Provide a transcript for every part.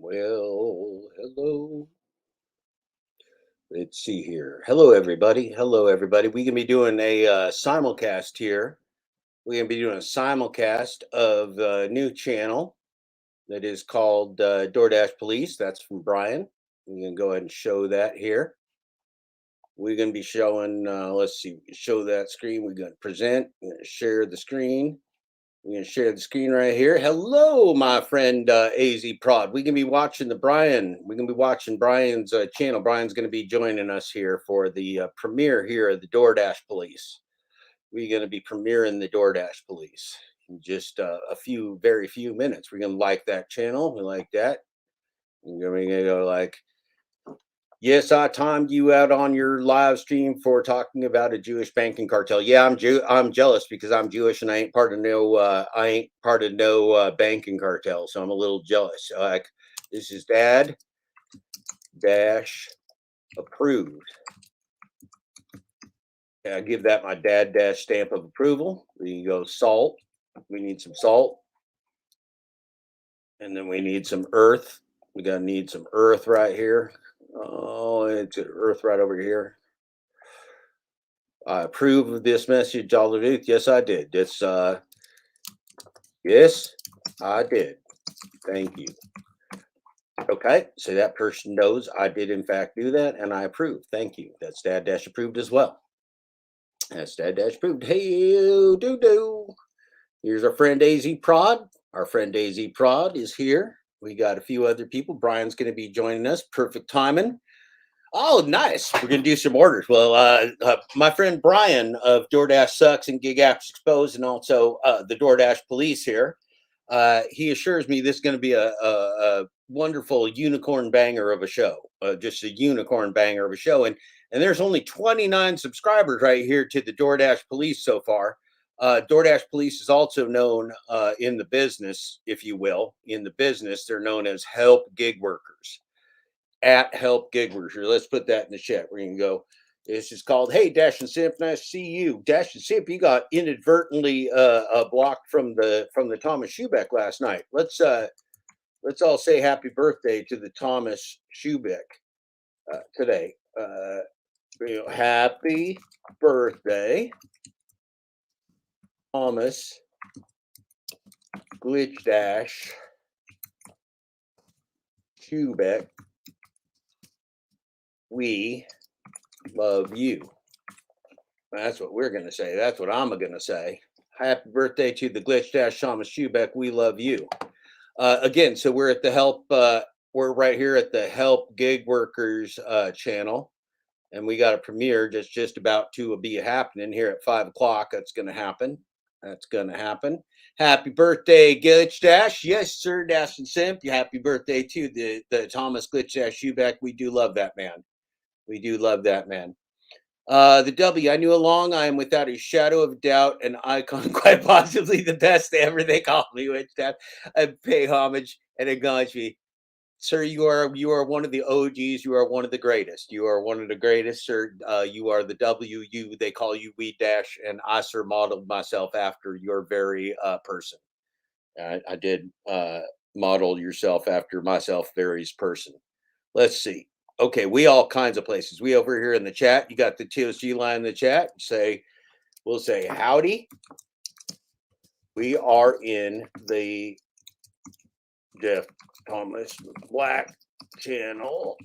Well, hello. Let's see here. Hello, everybody. Hello, everybody. We're gonna be doing a simulcast here. We're gonna be doing a simulcast of a new channel that is called DoorDash Police. That's from Brian. We're gonna go ahead and show that here. We're gonna be showing. Let's see. Show that screen. We're gonna present. We're gonna share the screen. We're gonna share the screen right here. Hello, my friend AZ Prod. We're gonna be watching the Brian. We're gonna be watching Brian's channel. Brian's gonna be joining us here for the premiere here of the DoorDash Police. We're gonna be premiering the DoorDash Police in just very few minutes. We're gonna like that channel. We like that. We're gonna go like, yes, I timed you out on your live stream for talking about a Jewish banking cartel. Yeah, I'm jealous because I'm Jewish and I ain't part of no banking cartel, so I'm a little jealous. Like, this is Dad Dash approved. I give that my Dad Dash stamp of approval. There you go. Salt. We need some salt, and then we need some earth. We gotta need some earth right here. Oh, it's earth right over here. I approve of this message, all of it. Yes, I did. Yes, I did. Thank you. Okay, so that person knows I did in fact do that, and I approve. Thank you. That's Dad Dash approved as well. That's Dad Dash approved. Hey, do. Here's our friend AZ Prod. Our friend AZ Prod is here. We got a few other people. Brian's going to be joining us. Perfect timing. Oh, nice. We're going to do some orders. Well, my friend Brian of DoorDash Sucks and Gig Apps Exposed, and also the DoorDash Police here, he assures me this is going to be a wonderful unicorn banger of a show, just a unicorn banger of a show. And there's only 29 subscribers right here to the DoorDash Police so far. DoorDash Police is also known in the business, if you will, in the business, they're known as help gig workers. At help gig workers. Let's put that in the chat. We're gonna go. This is called Hey Dash and Simp. Nice to see you. Dash and Simp, you got inadvertently blocked from the Thomas Schubeck last night. Let's all say happy birthday to the Thomas Schubeck today. Happy birthday, Thomas Glitch Dash Schubeck. We love you. That's what we're going to say. That's what I'm going to say. Happy birthday to the Glitch Dash Thomas Schubeck. We love you. Again, so we're at the help. We're right here at the Help Gig Workers channel, and we got a premiere just about to be happening here at 5 o'clock. That's going to happen. That's going to happen. Happy birthday, Glitch Dash. Yes, sir, Dash and Simp. Happy birthday to the Thomas Glitch Dash Schubeck. We do love that man. We do love that man. The W, I knew along. I am without a shadow of doubt an icon, quite possibly the best ever. They call me Witch Dad. I pay homage and acknowledge me. Sir, you are one of the OGs. You are one of the greatest. You are one of the greatest, sir. You are the W. They call you Weed Dash, and I, sir, modeled myself after your very person. I did model yourself after myself, very's person. Let's see. Okay, we all kinds of places. We over here in the chat. You got the TOC line in the chat. We'll say howdy. We are in the Jeff Thomas Black channel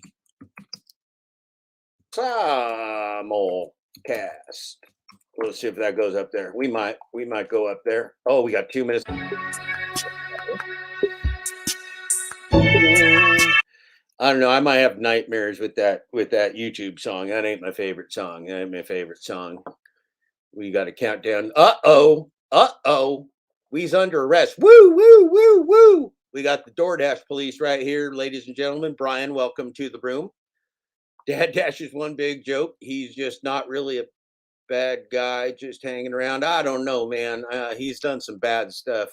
simulcast. Let's see if that goes up there. We might go up there. Oh, we got 2 minutes. I don't know. I might have nightmares with that YouTube song. That ain't my favorite song. That ain't my favorite song. We got a countdown. Uh-oh. We's under arrest. Woo. We got the DoorDash police right here, ladies and gentlemen. Brian, welcome to the room. Dad Dash is one big joke. He's just not really a bad guy, just hanging around. I don't know, man. He's done some bad stuff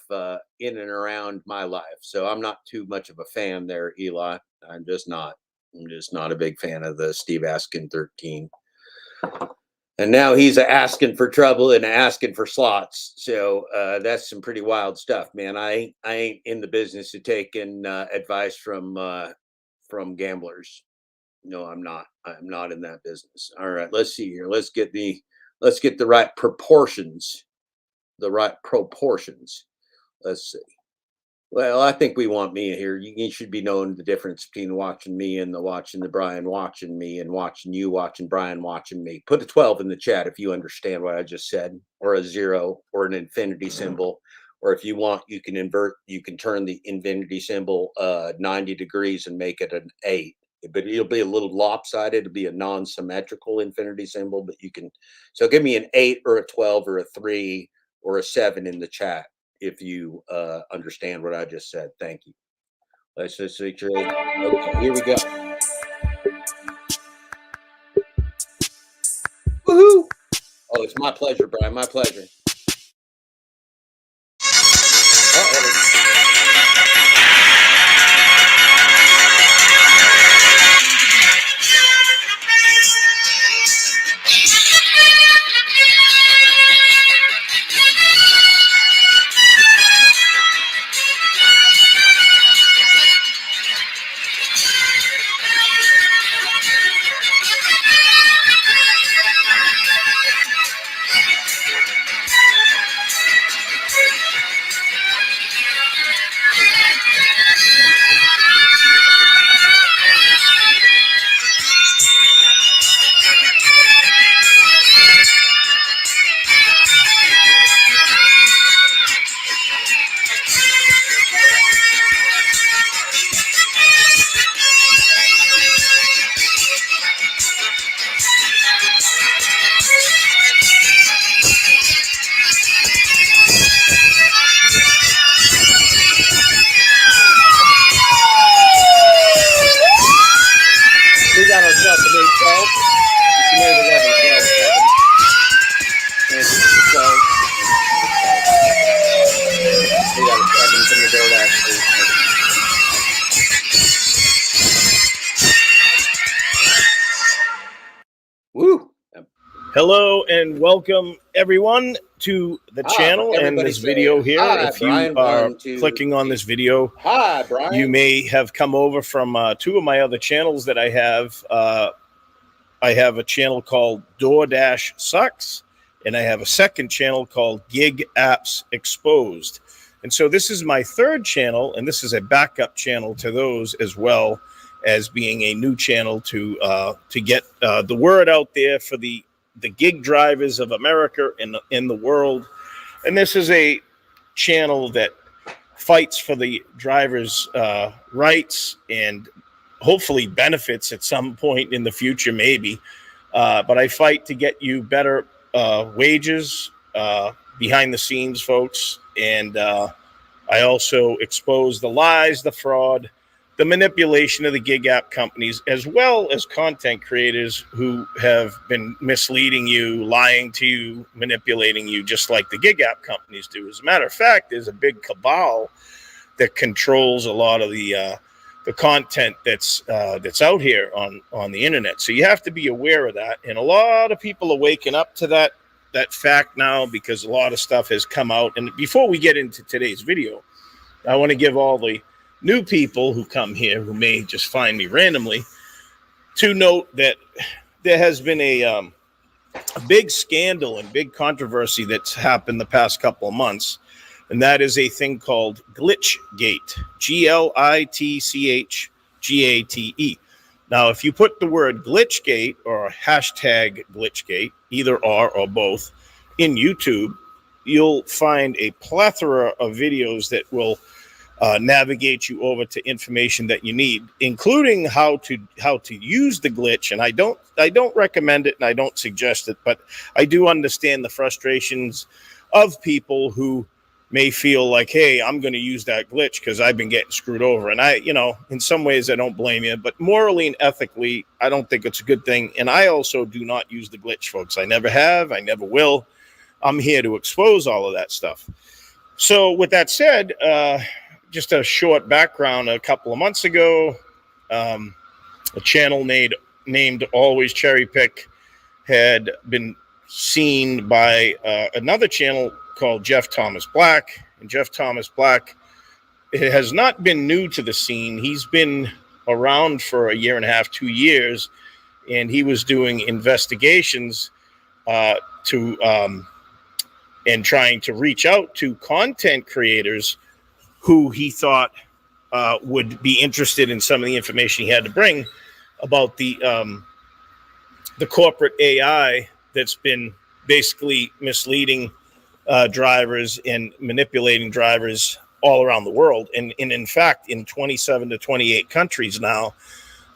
in and around my life. So I'm not too much of a fan there, Eli. I'm just not a big fan of the Steve Askin 13. And now he's asking for trouble and asking for slots. So that's some pretty wild stuff, man. I ain't in the business of taking advice from gamblers. No, I'm not. I'm not in that business. All right, let's see here. Let's get the right proportions. The right proportions. Let's see. Well, I think we want me here. You should be knowing the difference between watching me and the watching the Brian watching me and watching you watching Brian watching me. Put a 12 in the chat if you understand what I just said, or a 0 or an infinity symbol. Or if you want, you can you can turn the infinity symbol 90 degrees and make it an 8. But it'll be a little lopsided. It'll be a non-symmetrical infinity symbol, but you can. So give me an 8 or a 12 or a 3 or a 7 in the chat if you understand what I just said. Thank you. Let's just make sure. Okay, here we go. Woohoo! Oh, it's my pleasure, Brian. My pleasure. We got ourselves a new 12. We made 11, 12, 7. And 12. We got a 7 from the board actually. Woo! Hello and welcome everyone to the channel and this video here. If you are clicking on this video, you may have come over from two of my other channels that I have. I have a channel called DoorDash Sucks, and I have a second channel called Gig Apps Exposed. And so this is my third channel, and this is a backup channel to those, as well as being a new channel to get the word out there for the gig drivers of America and in the world. And this is a channel that fights for the drivers' rights and hopefully benefits at some point in the future, maybe. But I fight to get you better wages, behind the scenes, folks. And I also expose the lies, the fraud, the manipulation of the gig app companies, as well as content creators who have been misleading you, lying to you, manipulating you, just like the gig app companies do. As a matter of fact, there's a big cabal that controls a lot of the content that's out here on the internet. So you have to be aware of that. And a lot of people are waking up to that fact now, because a lot of stuff has come out. And before we get into today's video, I want to give all the new people who come here, who may just find me randomly, to note that there has been a big scandal and big controversy that's happened the past couple of months, and that is a thing called Glitchgate, Glitchgate. Now, if you put the word Glitchgate or hashtag Glitchgate, either or both, in YouTube, you'll find a plethora of videos that will navigate you over to information that you need, including how to use the glitch. And I don't recommend it, and I don't suggest it, but I do understand the frustrations of people who may feel like, hey, I'm going to use that glitch because I've been getting screwed over. And in some ways, I don't blame you, but morally and ethically, I don't think it's a good thing. And I also do not use the glitch, folks. I never have. I never will. I'm here to expose all of that stuff. So with that said, just a short background. A couple of months ago, a channel named Always Cherry Pick had been seen by another channel called Jeff Thomas Black. And Jeff Thomas Black has not been new to the scene. He's been around for a year and a half, 2 years, and he was doing investigations and trying to reach out to content creators who he thought would be interested in some of the information he had to bring about the corporate AI that's been basically misleading drivers and manipulating drivers all around the world. And in fact, in 27 to 28 countries now,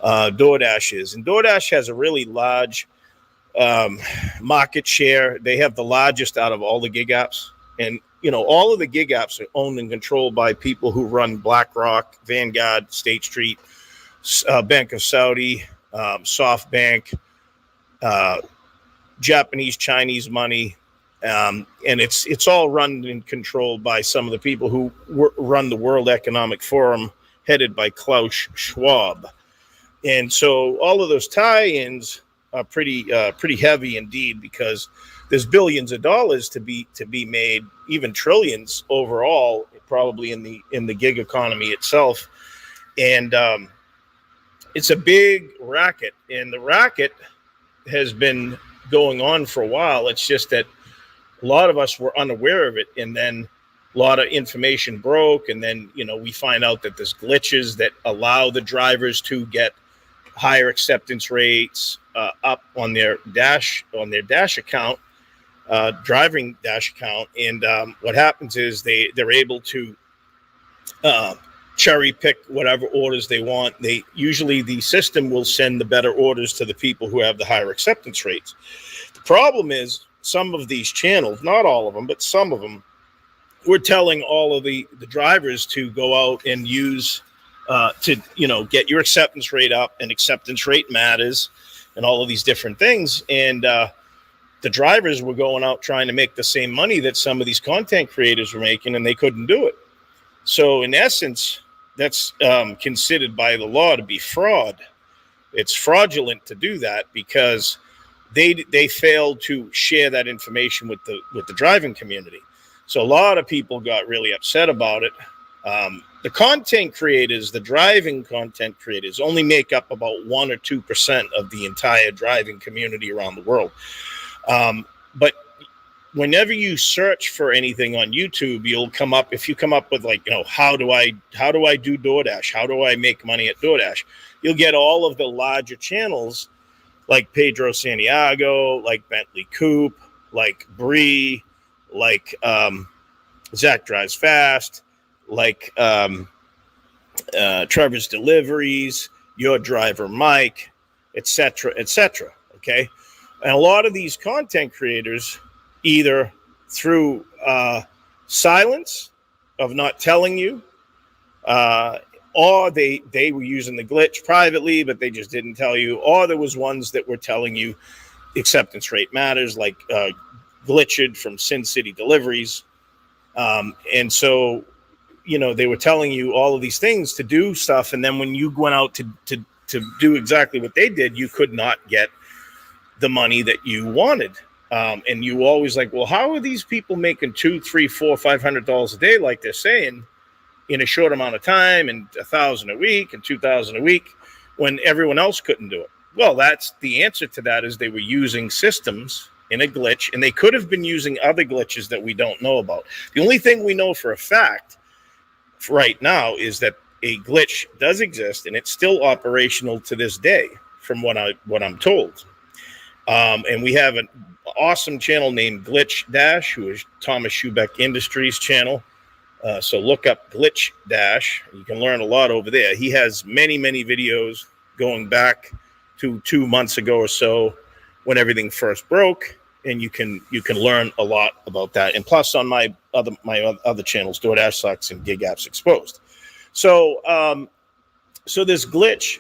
DoorDash is. And DoorDash has a really large market share. They have the largest out of all the gig apps. And, you know, all of the gig apps are owned and controlled by people who run BlackRock, Vanguard, State Street, Bank of Saudi, SoftBank, Japanese, Chinese money. And it's all run and controlled by some of the people who run the World Economic Forum, headed by Klaus Schwab. And so all of those tie-ins are pretty heavy indeed, because there's billions of dollars to be made, even trillions overall, probably in the gig economy itself. And it's a big racket, and the racket has been going on for a while. It's just that a lot of us were unaware of it, and then a lot of information broke, and then, you know, we find out that there's glitches that allow the drivers to get higher acceptance rates up on their dash account, driving dash account. And what happens is they're able to cherry pick whatever orders they want. Usually the system will send the better orders to the people who have the higher acceptance rates. The problem is, some of these channels, not all of them, but some of them, we're telling all of the drivers to go out and use to, you know, get your acceptance rate up, and acceptance rate matters, and all of these different things. And the drivers were going out trying to make the same money that some of these content creators were making, and they couldn't do it. So in essence, that's considered by the law to be fraud. It's fraudulent to do that, because they failed to share that information with the driving community. So a lot of people got really upset about it. The content creators, the driving content creators, only make up about 1 or 2% of the entire driving community around the world. But whenever you search for anything on YouTube, you'll come up, if you come up with, like, you know, how do I do DoorDash? How do I make money at DoorDash? You'll get all of the larger channels, like Pedro Santiago, like Bentley Coupe, like Bree, like Zach Drives Fast, like Trevor's Deliveries, Your Driver Mike, etc., etc. Okay, and a lot of these content creators, either through silence of not telling you, or they were using the glitch privately, but they just didn't tell you, or there was ones that were telling you acceptance rate matters, like Glitched from Sin City Deliveries. And so, you know, they were telling you all of these things to do stuff, and then when you went out to do exactly what they did, you could not get the money that you wanted. And you always like, well, how are these people making $200, $300, $400, $500 a day, like they're saying, in a short amount of time, and $1,000 a week and $2,000 a week, when everyone else couldn't do it? Well, that's the answer to that, is they were using systems in a glitch, and they could have been using other glitches that we don't know about. The only thing we know for a fact right now is that a glitch does exist, and it's still operational to this day, from what I'm told. And we have an awesome channel named Glitch Dash, who is Thomas Schubeck Industries channel. So look up Glitch Dash. You can learn a lot over there. He has many, many videos going back to 2 months ago or so, when everything first broke, and you can learn a lot about that. And plus, on my other channels, DoorDash Sucks and Gig Apps Exposed. So this glitch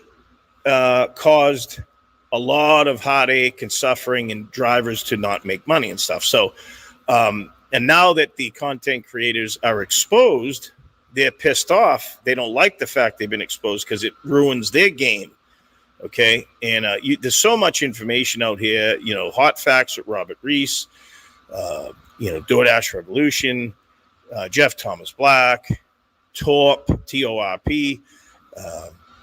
caused a lot of heartache and suffering, and drivers to not make money and stuff. So and now that the content creators are exposed, they're pissed off. They don't like the fact they've been exposed, because it ruins their game. Okay. And there's so much information out here, Hot Facts with Robert Reese, DoorDash Revolution, Jeff Thomas Black, TORP, TORP,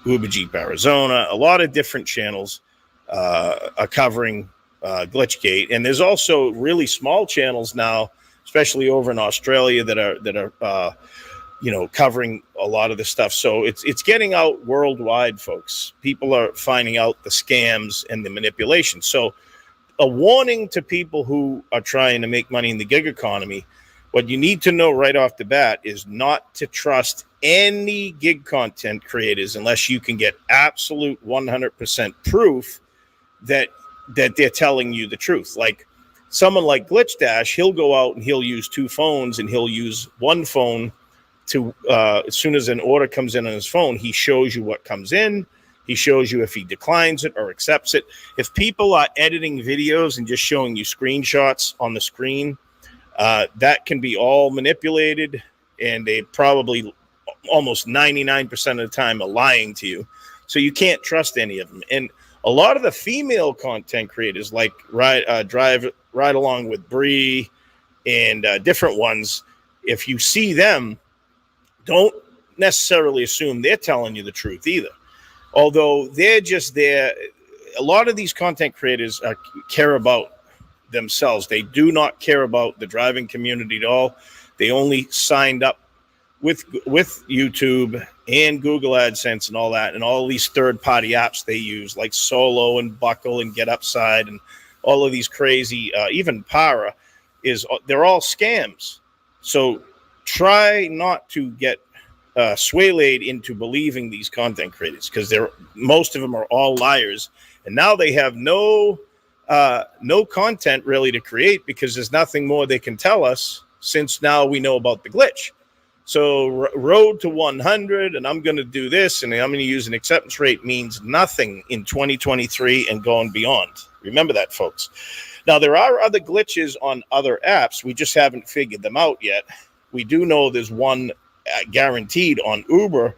Uber Jeep Arizona. A lot of different channels are covering Glitchgate. And there's also really small channels now, especially over in Australia, that are covering a lot of the stuff. So it's getting out worldwide, folks. People are finding out the scams and the manipulation. So a warning to people who are trying to make money in the gig economy. What you need to know right off the bat is not to trust any gig content creators unless you can get absolute 100% proof that they're telling you the truth. Like someone like Glitch Dash, he'll go out and he'll use two phones, and he'll use one phone to as soon as an order comes in on his phone, he shows you what comes in. He shows you if he declines it or accepts it. If people are editing videos and just showing you screenshots on the screen, that can be all manipulated, and they probably almost 99% of the time are lying to you. So you can't trust any of them. And a lot of the female content creators, like Ride Along with Bree and different ones, if you see them, don't necessarily assume they're telling you the truth either. Although they're just there. A lot of these content creators care about themselves. They do not care about the driving community at all. They only signed up with YouTube and Google AdSense and all that, and all these third-party apps they use, like Solo and Buckle and Get Upside and all of these crazy, even Para, they're all scams. So try not to get swayed into believing these content creators, because most of them are all liars, and now they have no content really to create, because there's nothing more they can tell us, since now we know about the glitch. So road to 100, and I'm going to do this, and I'm going to use an acceptance rate means nothing in 2023 and going beyond. Remember that, folks. Now, there are other glitches on other apps. We just haven't figured them out yet. We do know there's one guaranteed on Uber,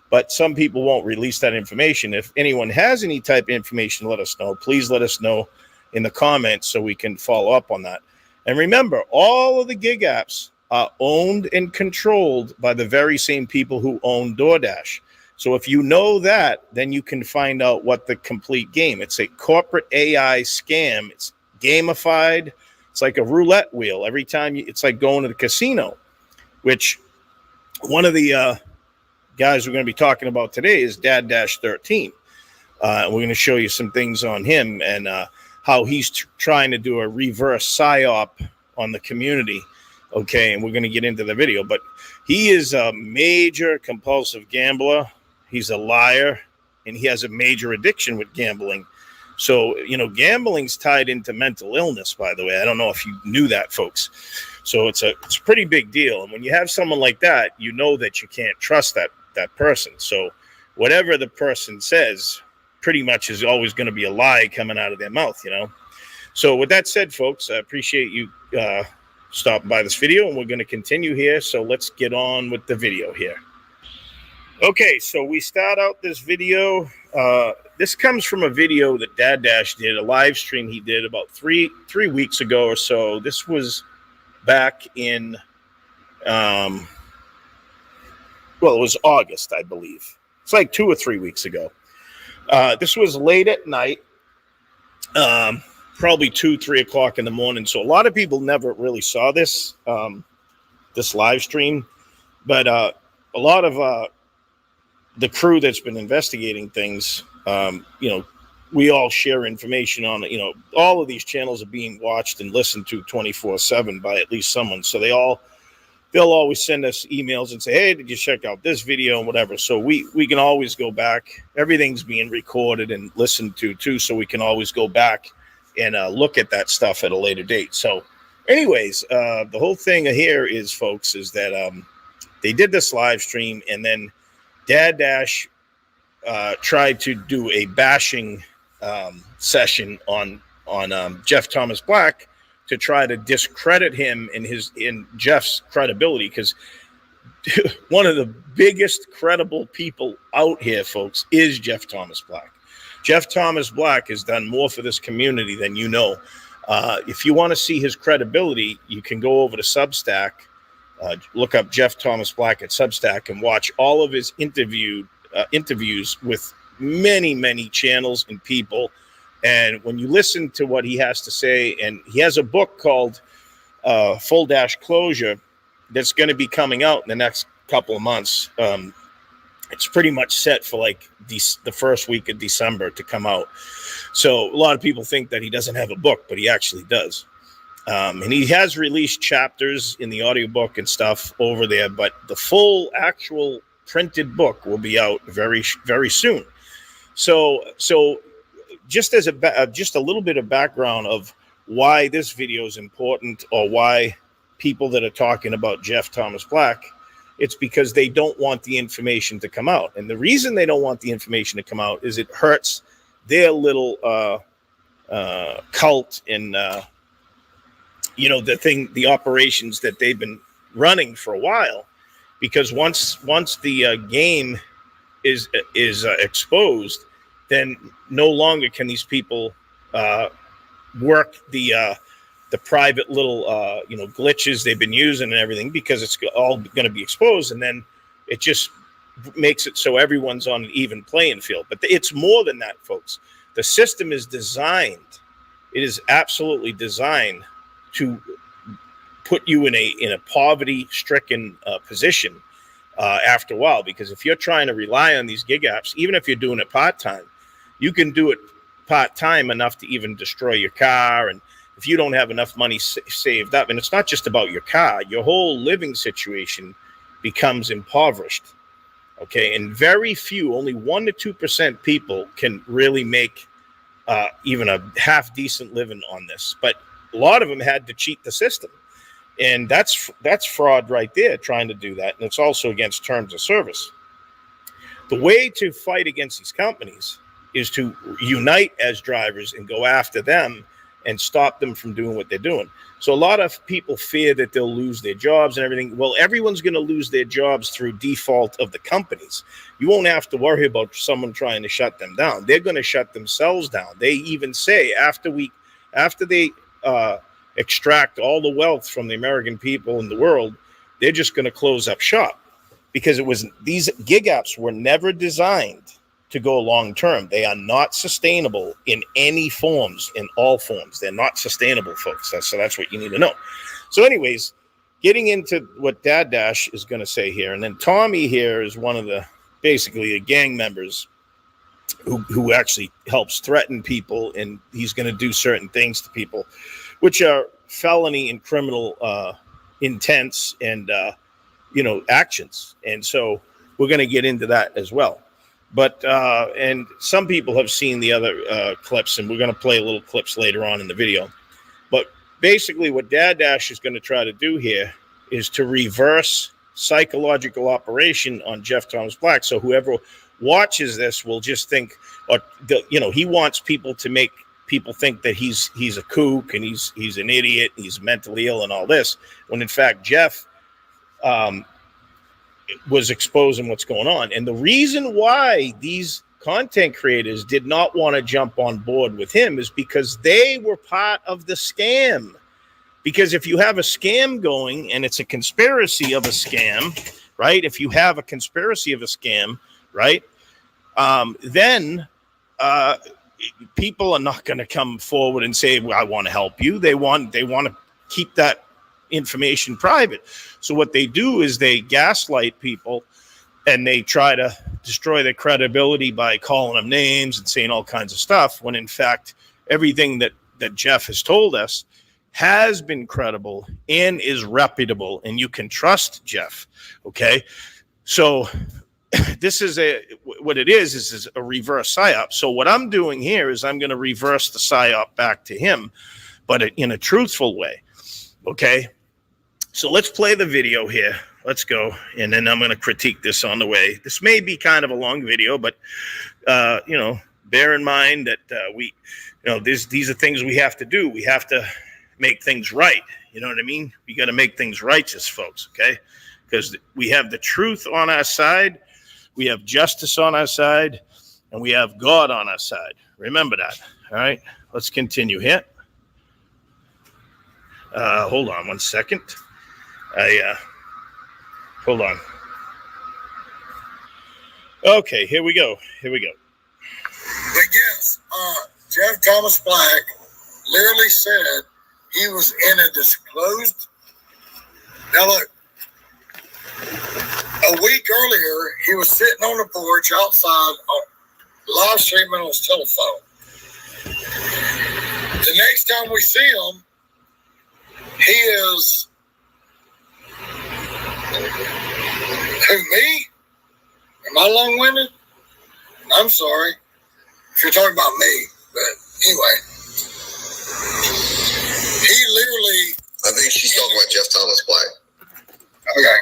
but some people won't release that information. If anyone has any type of information, let us know. Please let us know in the comments so we can follow up on that. And remember, all of the gig apps are owned and controlled by the very same people who own DoorDash. So if you know that, then you can find out what the complete game. It's a corporate AI scam. It's gamified. It's like a roulette wheel. Every time it's like going to the casino, which one of the guys we're going to be talking about today is Dad-13. We're going to show you some things on him and how he's trying to do a reverse psyop on the community. Okay, and we're going to get into the video. But he is a major compulsive gambler. He's a liar, and he has a major addiction with gambling. So, gambling's tied into mental illness, by the way. I don't know if you knew that, folks. So it's a pretty big deal. And when you have someone like that, you know that you can't trust that person. So whatever the person says pretty much is always going to be a lie coming out of their mouth, So with that said, folks, I appreciate you stopping by this video, and we're going to continue here. So let's get on with the video here. Okay, so we start out this video. This comes from a video that Dad Dash did, a live stream he did about three weeks ago or so. This was back in, it was August, I believe. It's like 2 or 3 weeks ago. This was late at night, probably 2-3 o'clock in the morning. So a lot of people never really saw this, this live stream, but a lot of the crew that's been investigating things, we all share information on it. All of these channels are being watched and listened to 24/7 by at least someone. So they'll always send us emails and say, hey, did you check out this video and whatever. So we can always go back. Everything's being recorded and listened to too. So we can always go back and look at that stuff at a later date. So anyways, the whole thing here is, folks, is that they did this live stream, and then Dad Dash tried to do a bashing session on Jeff Thomas Black to try to discredit him in Jeff's credibility, because one of the biggest credible people out here, folks, is Jeff Thomas Black. Jeff Thomas Black has done more for this community than you know. If you want to see his credibility, you can go over to Substack, look up Jeff Thomas Black at Substack, and watch all of his interviews with many, many channels and people. And when you listen to what he has to say, and he has a book called Full Closure that's going to be coming out in the next couple of months. It's pretty much set for like the first week of December to come out. So a lot of people think that he doesn't have a book, but he actually does. And he has released chapters in the audiobook and stuff over there, but the full actual printed book will be out very, very soon. So just as just a little bit of background of why this video is important, or why people that are talking about Jeff Thomas Black, it's because they don't want the information to come out. And the reason they don't want the information to come out is it hurts their little cult and the operations that they've been running for a while. Because once the game is exposed, then no longer can these people work the private little glitches they've been using and everything, because it's all going to be exposed, and then it just makes it so everyone's on an even playing field. But it's more than that, folks. The system is designed. It is absolutely designed to put you in a poverty-stricken position after a while. Because if you're trying to rely on these gig apps, even if you're doing it part-time, you can do it part-time enough to even destroy your car. And if you don't have enough money saved up, and it's not just about your car, your whole living situation becomes impoverished. Okay, and very few, only 1% to 2% people can really make even a half decent living on this. But a lot of them had to cheat the system, and that's fraud right there, trying to do that. And it's also against terms of service. The way to fight against these companies is to unite as drivers and go after them and stop them from doing what they're doing. So a lot of people fear that they'll lose their jobs and everything. Well, everyone's going to lose their jobs through default of the companies. You won't have to worry about someone trying to shut them down. They're going to shut themselves down. They even say after they extract all the wealth from the American people in the world, they're just going to close up shop, because these gig apps were never designed to go long term. They are not sustainable in any forms, in all forms. They're not sustainable, folks. So that's what you need to know. So anyways, getting into what Dad Dash is going to say here, and then Tommy here is one of basically the gang members who actually helps threaten people, and he's going to do certain things to people, which are felony and criminal intents and actions. And so we're going to get into that as well. But and some people have seen the other clips, and we're going to play a little clips later on in the video. But basically what Dad Dash is going to try to do here is to reverse psychological operation on Jeff Thomas Black. So whoever watches this will just think, he wants people to make people think that he's a kook and he's an idiot, he's mentally ill and all this, when in fact Jeff was exposing what's going on. And the reason why these content creators did not want to jump on board with him is because they were part of the scam. Because if you have a scam going and it's a conspiracy of a scam, right? If you have a conspiracy of a scam, right? Then people are not going to come forward and say, well, I want to help you. They want to keep that information private. So what they do is they gaslight people, and they try to destroy their credibility by calling them names and saying all kinds of stuff, when in fact everything that Jeff has told us has been credible and is reputable, and you can trust Jeff. Okay, so this is what it is a reverse psyop. So what I'm doing here is I'm going to reverse the psyop back to him, but in a truthful way. Okay, so let's play the video here. Let's go, and then I'm going to critique this on the way. This may be kind of a long video, but bear in mind that these are things we have to do. We have to make things right. You know what I mean? We got to make things righteous, folks. Okay, because we have the truth on our side, we have justice on our side, and we have God on our side. Remember that. All right, let's continue here. Hold on 1 second. Hold on. Okay, here we go. But yes, Jeff Thomas Black literally said he was in a disclosed. Now look, a week earlier, he was sitting on the porch outside, live streaming on his telephone. The next time we see him, he is who, me? Am I long-winded? I'm sorry if you're talking about me, but anyway, he literally. I think she's talking about Jeff Thomas Black. Okay,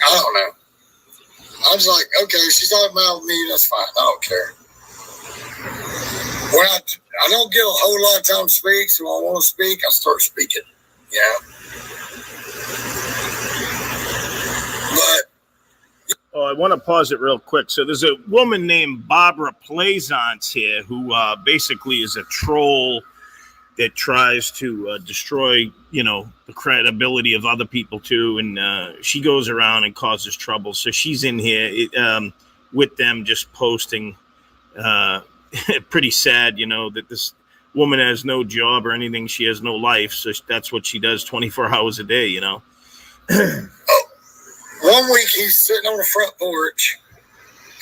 I don't know. I was like, okay, she's talking about me. That's fine. I don't care. When I don't get a whole lot of time to speak, so when I want to speak, I start speaking. Yeah. But I want to pause it real quick. So there's a woman named Barbara Plaisance here who basically is a troll that tries to destroy, the credibility of other people too. And she goes around and causes trouble. So she's in here with them just posting. Pretty sad, that this woman has no job or anything. She has no life. So that's what she does 24 hours a day, One week he's sitting on the front porch.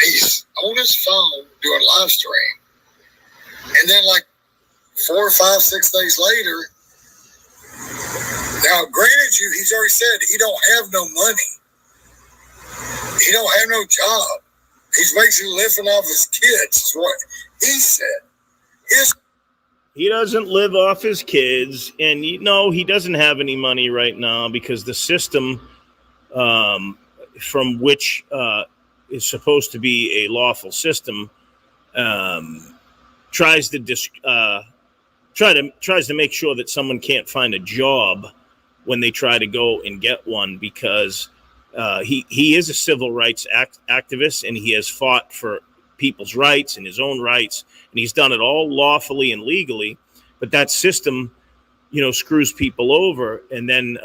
He's on his phone doing live stream. And then 4, 5, 6 days later, now granted he's already said he don't have no money. He don't have no job. He's basically living off his kids, is what he said. He doesn't live off his kids, and he doesn't have any money right now because the system from which is supposed to be a lawful system tries to make sure that someone can't find a job when they try to go and get one, because he is a civil rights activist, and he has fought for people's rights and his own rights, and he's done it all lawfully and legally. But that system, screws people over, and then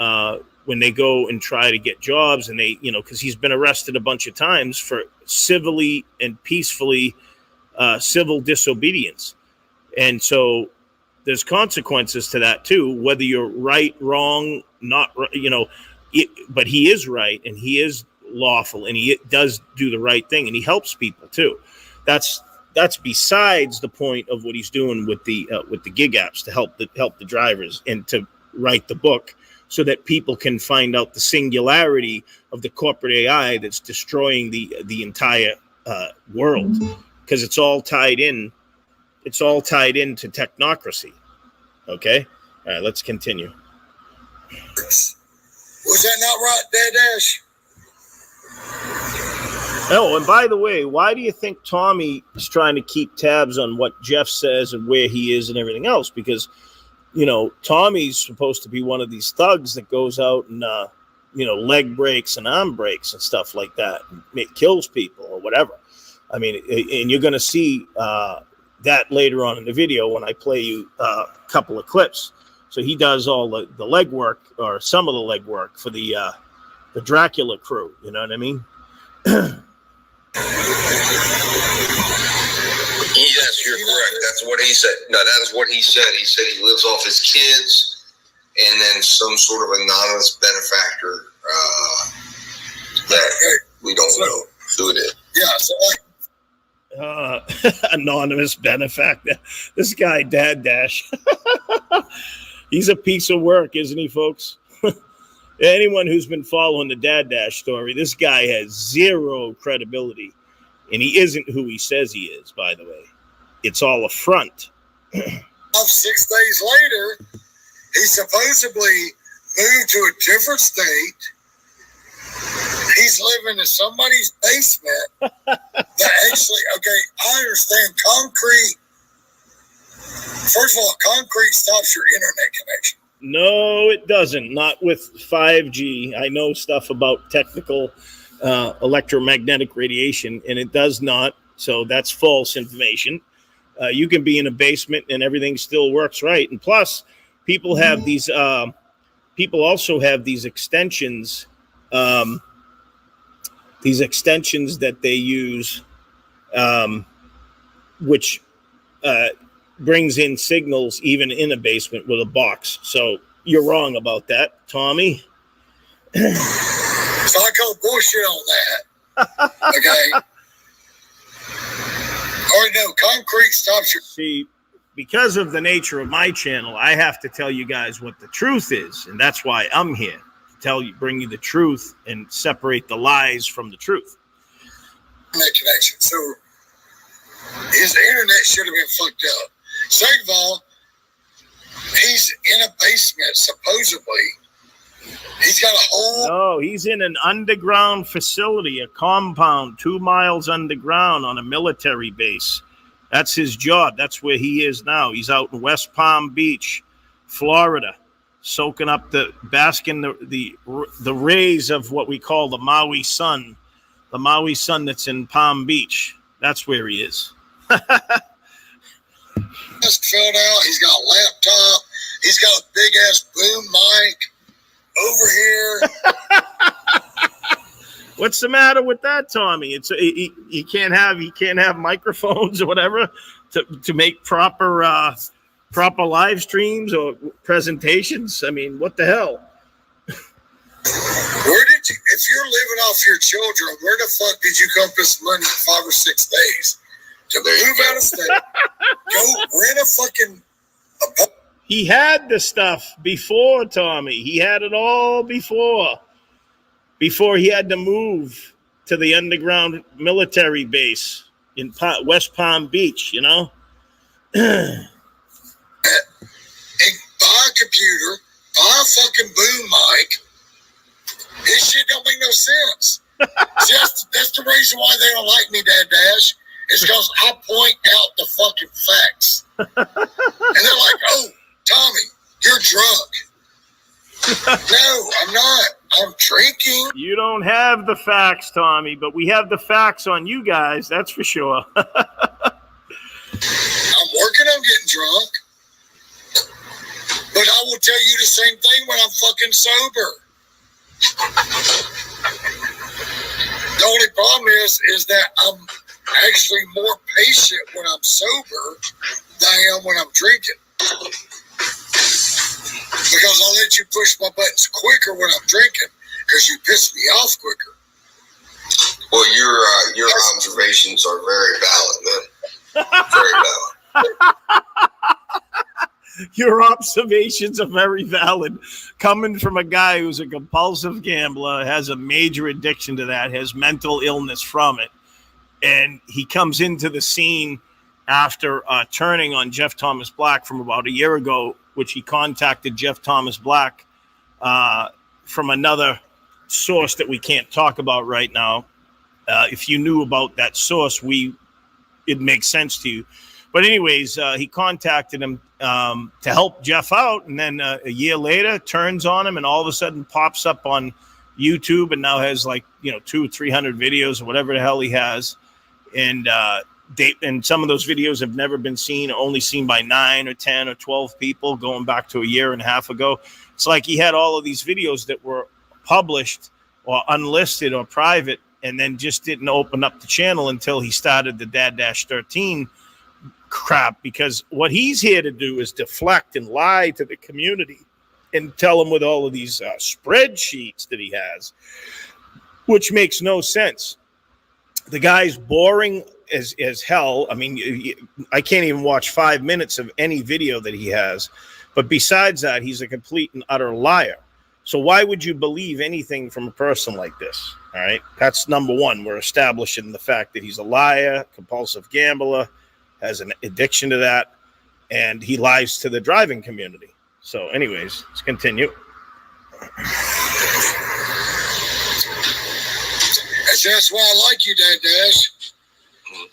when they go and try to get jobs, and they, because he's been arrested a bunch of times for civilly and peacefully civil disobedience, and so there's consequences to that too, whether you're right, wrong, not, but he is right, and he is lawful, and he does do the right thing, and he helps people too. That's besides the point of what he's doing with the gig apps to help the drivers, and to write the book so that people can find out the singularity of the corporate AI that's destroying the entire world, because it's all tied in. It's all tied into technocracy. Okay, all right, let's continue. Was that not right, Dad Dash? Oh, and by the way, why do you think Tommy is trying to keep tabs on what Jeff says and where he is and everything else? Because, Tommy's supposed to be one of these thugs that goes out and, leg breaks and arm breaks and stuff like that, and kills people or whatever. I mean, and you're going to see that later on in the video when I play you a couple of clips. So he does all the leg work, or some of the leg work, for the Dracula crew. You know what I mean? Yes, you're correct. That's what he said. No, that is what he said. He said he lives off his kids and then some sort of anonymous benefactor that we don't know who it is. Yeah, so anonymous benefactor. This guy, Dad Dash. He's a piece of work, isn't he, folks? Anyone who's been following the Dad Dash story, this guy has zero credibility, and he isn't who he says he is, by the way. It's all a front. 6 days later, he supposedly moved to a different state. He's living in somebody's basement. That actually, okay, I understand concrete. First of all, concrete stops your internet connection. No, it doesn't. Not with 5G. I know stuff about technical electromagnetic radiation, and it does not So that's false information. You can be in a basement and everything still works right. And plus, people have these. People also have these extensions. These extensions that they use, which brings in signals even in a basement with a box. So you're wrong about that, Tommy. So I call bullshit on that. Okay. Or no, concrete stops your. See, because of the nature of my channel, I have to tell you guys what the truth is, and that's why I'm here to tell you, bring you the truth, and separate the lies from the truth. Internet connection. So his internet should have been fucked up. Second of all, he's in a basement supposedly. He's got a whole. No, he's in an underground facility, a compound 2 miles underground on a military base. That's his job. That's where he is now. He's out in West Palm Beach, Florida, soaking up basking the rays of what we call the Maui sun that's in Palm Beach. That's where he is. Just filled out. He's got a laptop. He's got a big ass boom mic over here. What's the matter with that, Tommy? It's he can't have microphones or whatever to make proper live streams or presentations. I mean, what the hell? Where did you? If you're living off your children, where the fuck did you come up with this money in 5 or 6 days to move out of state? Go rent a fucking. He had the stuff before, Tommy. He had it all before he had to move to the underground military base in West Palm Beach, you know? And buy a computer, buy a fucking boom mic. This shit don't make no sense. That's the reason why they don't like me, Dad Dash. Is because I point out the fucking facts. And they're like, oh, Tommy, you're drunk. No, I'm not. I'm drinking. You don't have the facts, Tommy, but we have the facts on you guys. That's for sure. I'm working on getting drunk. But I will tell you the same thing when I'm fucking sober. The only problem is that I'm actually more patient when I'm sober than I am when I'm drinking. Because I'll let you push my buttons quicker when I'm drinking because you piss me off quicker. Well, your observations are very valid, man. Very valid. Your observations are very valid. Coming from a guy who's a compulsive gambler, has a major addiction to that, has mental illness from it, and he comes into the scene after turning on Jeff Thomas Black from about a year ago, which he contacted Jeff Thomas Black from another source that we can't talk about right now. If you knew about that source, it makes sense to you. But anyways, he contacted him to help Jeff out, and then a year later turns on him and all of a sudden pops up on YouTube and now has 200 or 300 videos or whatever the hell he has. And some of those videos have never been seen, only seen by 9 or 10 or 12 people going back to a year and a half ago. It's like he had all of these videos that were published or unlisted or private and then just didn't open up the channel until he started the Dad-13 crap, because what he's here to do is deflect and lie to the community and tell them with all of these spreadsheets that he has, which makes no sense. The guy's boring as hell. I mean, I can't even watch 5 minutes of any video that he has. But besides that, he's a complete and utter liar. So why would you believe anything from a person like this? All right. That's number one. We're establishing the fact that he's a liar, compulsive gambler, has an addiction to that, and he lies to the driving community. So anyways, let's continue. That's why I like you, Dad Dash.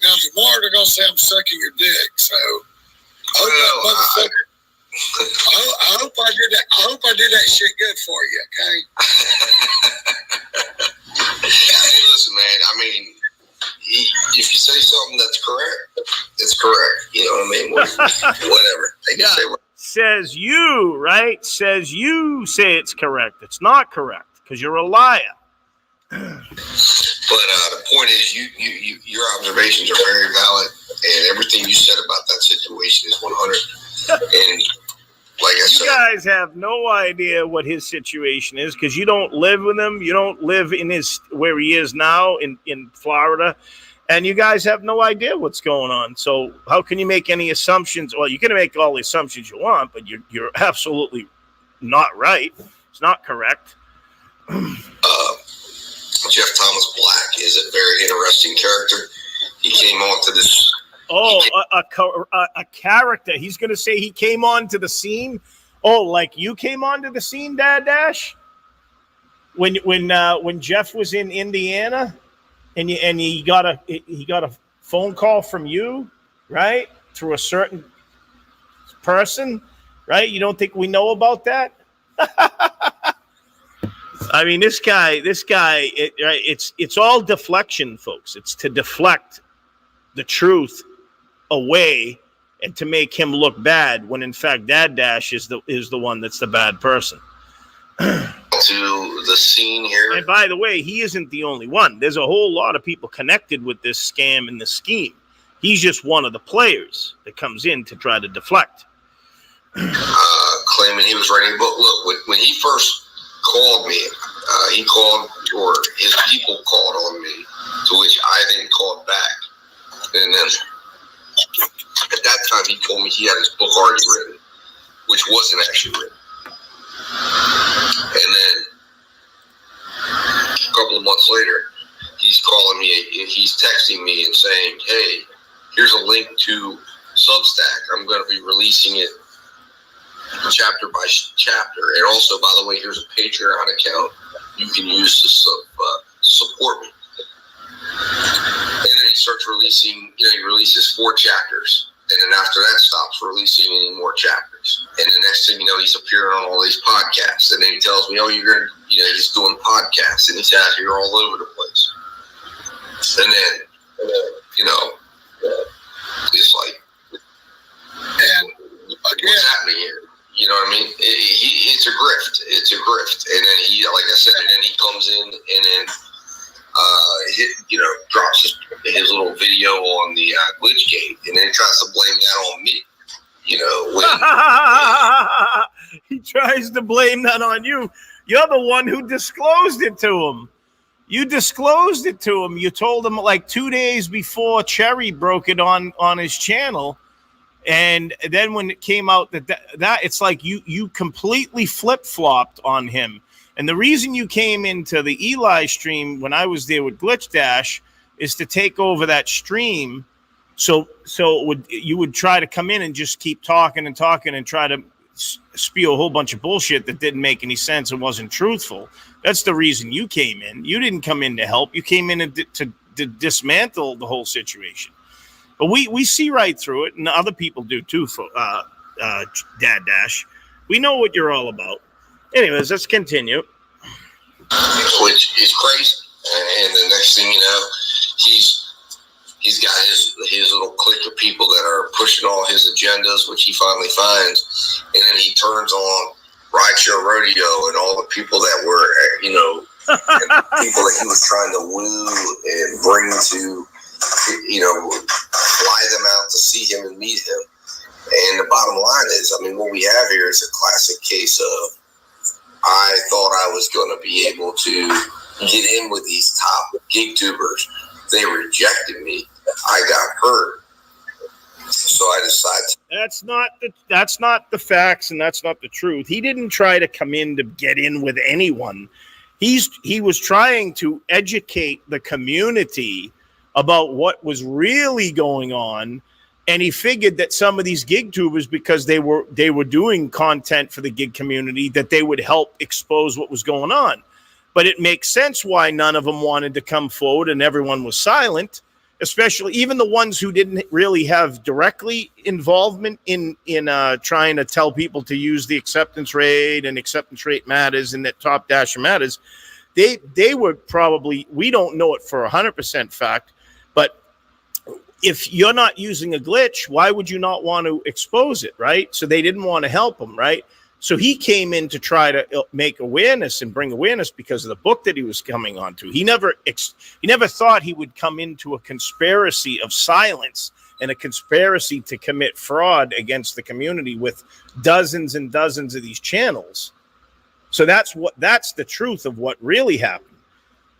Now tomorrow they're gonna say I'm sucking your dick. So I hope I did that. I hope I did that shit good for you. Okay. Hey, listen, man. I mean, if you say something that's correct, it's correct. You know what I mean? Whatever. They can say what. Says you, right? Says you say it's correct. It's not correct because you're a liar. But the point is, your observations are very valid, and everything you said about that situation is 100. And like I said, you guys have no idea what his situation is because you don't live with him. You don't live in his where he is now in Florida, and you guys have no idea what's going on. So how can you make any assumptions? Well, you can make all the assumptions you want, but you're absolutely not right. It's not correct. Jeff Thomas Black is a very interesting character. He came on to this. A character. He's going to say he came on to the scene. Oh, like you came onto the scene, Dad Dash? When Jeff was in Indiana, and he got a phone call from you, right? Through a certain person, right? You don't think we know about that? I mean, this guy. It's all deflection, folks. It's to deflect the truth away and to make him look bad when in fact Dad Dash is the one that's the bad person. To the scene here. And by the way, he isn't the only one. There's a whole lot of people connected with this scam and the scheme. He's just one of the players that comes in to try to deflect. Claiming he was writing a book. Look, when he first called me, he called, or his people called on me, to which I then called back. And then at that time, he told me he had his book already written, which wasn't actually written. And then a couple of months later, he's calling me, he's texting me and saying, hey, here's a link to Substack. I'm going to be releasing it chapter by chapter. And also, by the way, here's a Patreon account you can use to support me. And then he starts releasing, he releases 4 chapters. And then after that, stops releasing any more chapters. And the next thing you know, he's appearing on all these podcasts. And then he tells me, oh, you're going to, he's doing podcasts. And he's out here all over the place. And then, it's like, and what's happening here? You know what I mean? It's a grift. It's a grift. And then he, like I said, and then he comes in and then drops his little video on the glitch gate, and then tries to blame that on me. He tries to blame that on you. You're the one who disclosed it to him. You disclosed it to him. You told him like 2 days before Cherry broke it on his channel. And then when it came out that it's like you completely flip-flopped on him. And the reason you came into the Eli stream when I was there with Glitch Dash is to take over that stream. So you would try to come in and just keep talking and try to spew a whole bunch of bullshit that didn't make any sense and wasn't truthful. That's the reason you came in. You didn't come in to help. You came in to dismantle the whole situation. But we see right through it, and other people do too, Dad Dash. We know what you're all about. Anyways, let's continue. Which is crazy. And the next thing you know, he's got his little clique of people that are pushing all his agendas, which he finally finds. And then he turns on Rideshare Rodeo and all the people that were, people that he was trying to woo and bring to, fly them out to see him and meet him. And the bottom line is, what we have here is a classic case of, I thought I was going to be able to get in with these top gig tubers. They rejected me. I got hurt. So I decided. That's not the facts, and that's not the truth. He didn't try to come in to get in with anyone. He was trying to educate the community about what was really going on. And he figured that some of these gig tubers, because they were doing content for the gig community, that they would help expose what was going on. But it makes sense why none of them wanted to come forward and everyone was silent, especially even the ones who didn't really have directly involvement in trying to tell people to use the acceptance rate and acceptance rate matters and that top dasher matters. They were probably, we don't know it for 100% fact, if you're not using a glitch, why would you not want to expose it, right? So they didn't want to help him, right? So he came in to try to make awareness and bring awareness because of the book that he was coming onto. He never thought he would come into a conspiracy of silence and a conspiracy to commit fraud against the community with dozens and dozens of these channels. So that's the truth of what really happened.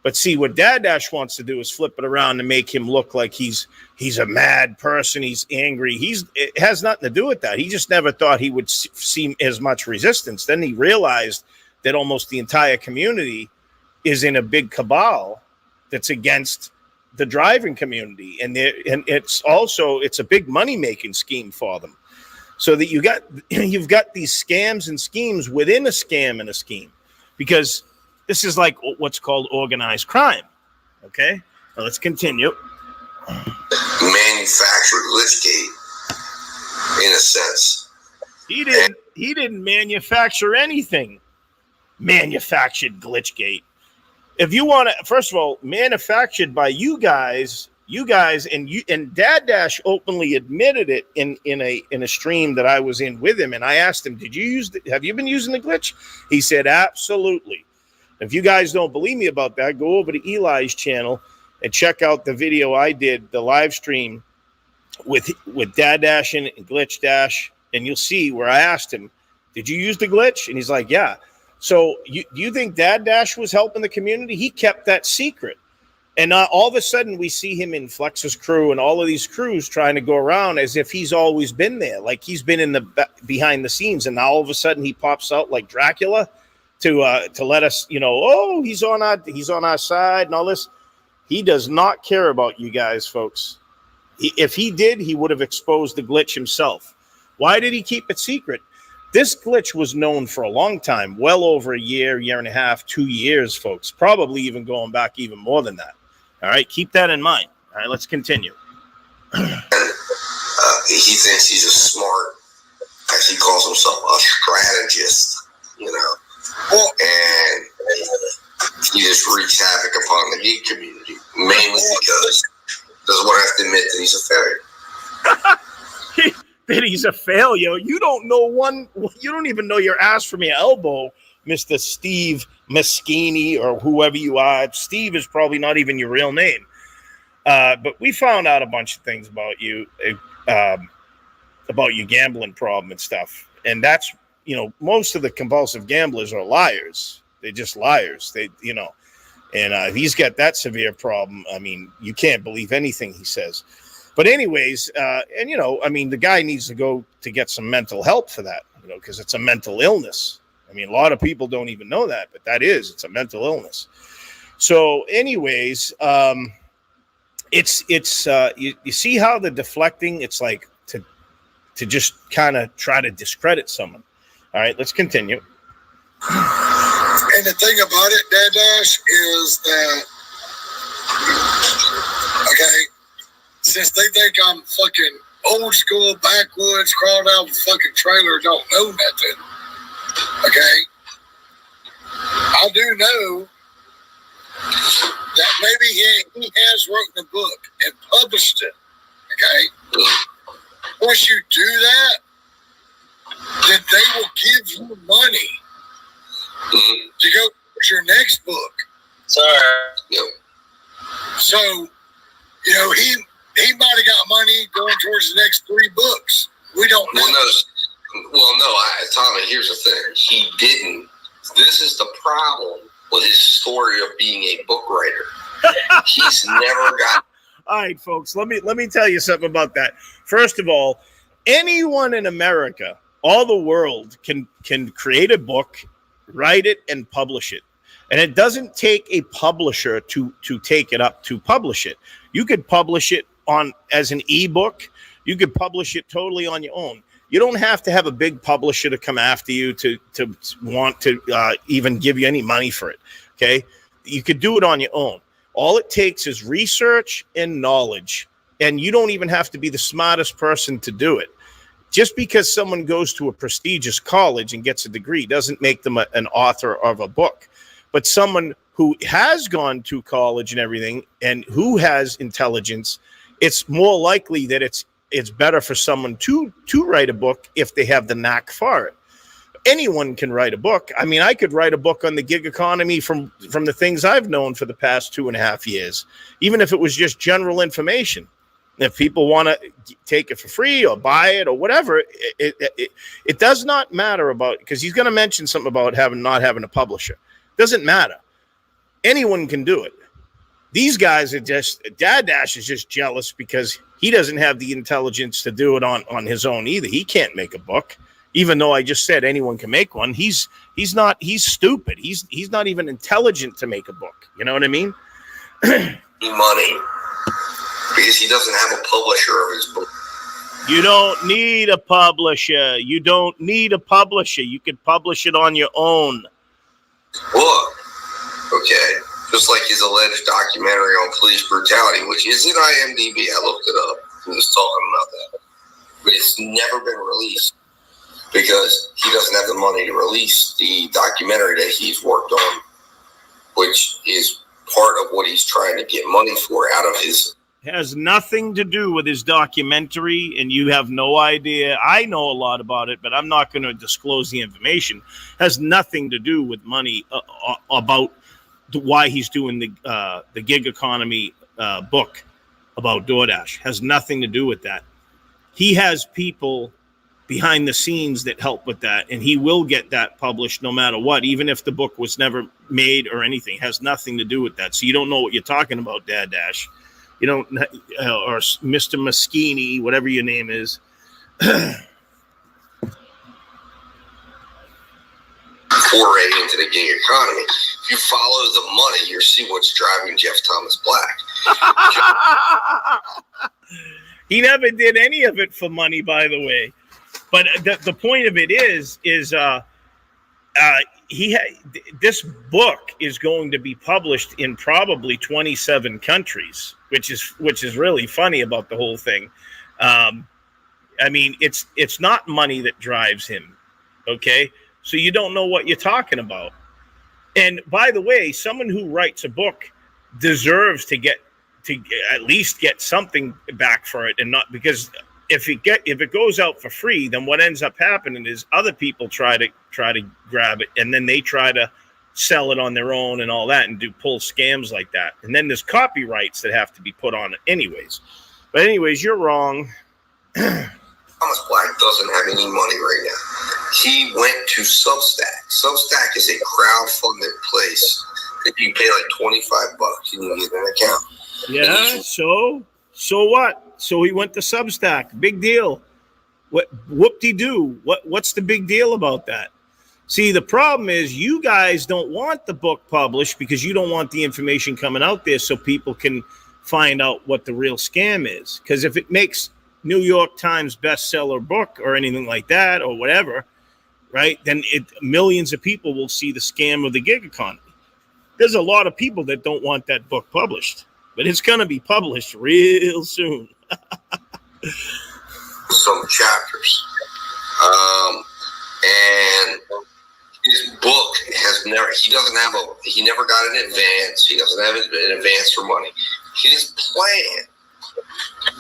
But see, what Dad Dash wants to do is flip it around and make him look like he's a mad person. He's angry. It has nothing to do with that. He just never thought he would see as much resistance. Then he realized that almost the entire community is in a big cabal that's against the driving community, and it's a big money making scheme for them. So that you've got these scams and schemes within a scam and a scheme, because this is like what's called organized crime. Okay, now let's continue. Manufactured Glitchgate, in a sense. He didn't manufacture anything. Manufactured Glitchgate. If you want to, first of all, manufactured by you guys, and Dad Dash openly admitted it in a stream that I was in with him, and I asked him, have you been using the glitch? He said, absolutely. If you guys don't believe me about that, go over to Eli's channel and check out the video I did, the live stream with Dad Dash and Glitch Dash, and you'll see where I asked him, did you use the glitch? And he's like, yeah. So do you think Dad Dash was helping the community? He kept that secret. And all of a sudden we see him in Flex's crew and all of these crews trying to go around as if he's always been there, like he's been in the behind the scenes. And now all of a sudden he pops out like Dracula to let us, he's on our side and all this. He does not care about you guys, folks. If he did, he would have exposed the glitch himself. Why did he keep it secret? This glitch was known for a long time, well over a year and a half, 2 years, folks, probably even going back even more than that. All right, keep that in mind. All right, let's continue. He thinks he's a smart, as he calls himself, a strategist, and he just wreaks havoc upon the geek community, mainly because he doesn't want to have to admit that he's a failure. That he's a failure. You don't even know your ass from your elbow, Mr. Steve Meschini or whoever you are. Steve is probably not even your real name. But we found out a bunch of things about you, about your gambling problem and stuff. And that's, most of the compulsive gamblers are liars. They're just liars. And he's got that severe problem. I mean, you can't believe anything he says. But anyways, the guy needs to go to get some mental help for that, because it's a mental illness. I mean, a lot of people don't even know that, but it's a mental illness. So anyways, you see how the deflecting, it's like to just kind of try to discredit someone. All right, let's continue. And the thing about it, Dad Dash, is that, okay, since they think I'm fucking old school, backwoods, crawled out of a fucking trailer, don't know nothing, okay, I do know that maybe he has written a book and published it, okay? Once you do that, then they will give you money to go with your next book. Sorry. So, he might have got money going towards the next 3 books. We don't know. Tommy, here's the thing. He didn't. This is the problem with his story of being a book writer. He's never got. All right, folks, let me tell you something about that. First of all, anyone in America, all the world can create a book, write it, and publish it. And it doesn't take a publisher to take it up to publish it. You could publish it as an ebook. You could publish it totally on your own. You don't have to have a big publisher to come after you to want to even give you any money for it. Okay, you could do it on your own. All it takes is research and knowledge, and you don't even have to be the smartest person to do it. Just because someone goes to a prestigious college and gets a degree doesn't make them an author of a book. But someone who has gone to college and everything and who has intelligence it's more likely that it's better for someone to write a book if they have the knack for it. Anyone can write a book. I mean, I could write a book on the gig economy from the things I've known for the past 2.5 years, even if it was just general information. If people want to take it for free or buy it or whatever, it does not matter about, because he's going to mention something about not having a publisher. Doesn't matter. Anyone can do it. These guys are just, Dad Dash is just jealous because he doesn't have the intelligence to do it on his own either. He can't make a book, even though I just said anyone can make one. He's stupid. He's not even intelligent to make a book. You know what I mean? Money. Because he doesn't have a publisher of his book. You don't need a publisher. You don't need a publisher. You could publish it on your own. Look, okay, just like his alleged documentary on police brutality, which is in IMDb. I looked it up. He was talking about that. But it's never been released because he doesn't have the money to release the documentary that he's worked on, which is part of what he's trying to get money for out of his... Has nothing to do with his documentary, and you have no idea. I know a lot about it, but I'm not going to disclose the information. Has nothing to do with money about why he's doing the gig economy book about DoorDash. Has nothing to do with that. He has people behind the scenes that help with that, and he will get that published no matter what, even if the book was never made or anything. Has nothing to do with that. So you don't know what you're talking about, Dad Dash. You don't, or Mr. Moschini, whatever your name is. Foray into the gig economy. If you follow the money, you'll see what's driving Jeff Thomas Black. He never did any of it for money, by the way. But the point of it is this book is going to be published in probably 27 countries, which is really funny about the whole thing. I mean, it's not money that drives him. Okay. So you don't know what you're talking about. And by the way, someone who writes a book deserves to at least get something back for it, and not because if it goes out for free, then what ends up happening is other people try to grab it, and then they try to sell it on their own and all that, and pull scams like that. And then there's copyrights that have to be put on it anyways. But anyways, you're wrong. Thomas Black doesn't have any money right now. He went to Substack. Substack is a crowdfunded place that you pay like $25 and you get an account. Yeah. So what? So he went to Substack. Big deal. What whoop-de-doo? What's the big deal about that? See, the problem is you guys don't want the book published because you don't want the information coming out there so people can find out what the real scam is. Because if it makes New York Times bestseller book or anything like that or whatever, right, then millions of people will see the scam of the gig economy. There's a lot of people that don't want that book published, but it's going to be published real soon. Some chapters. And his book he never got an advance. He doesn't have an advance for money. His plan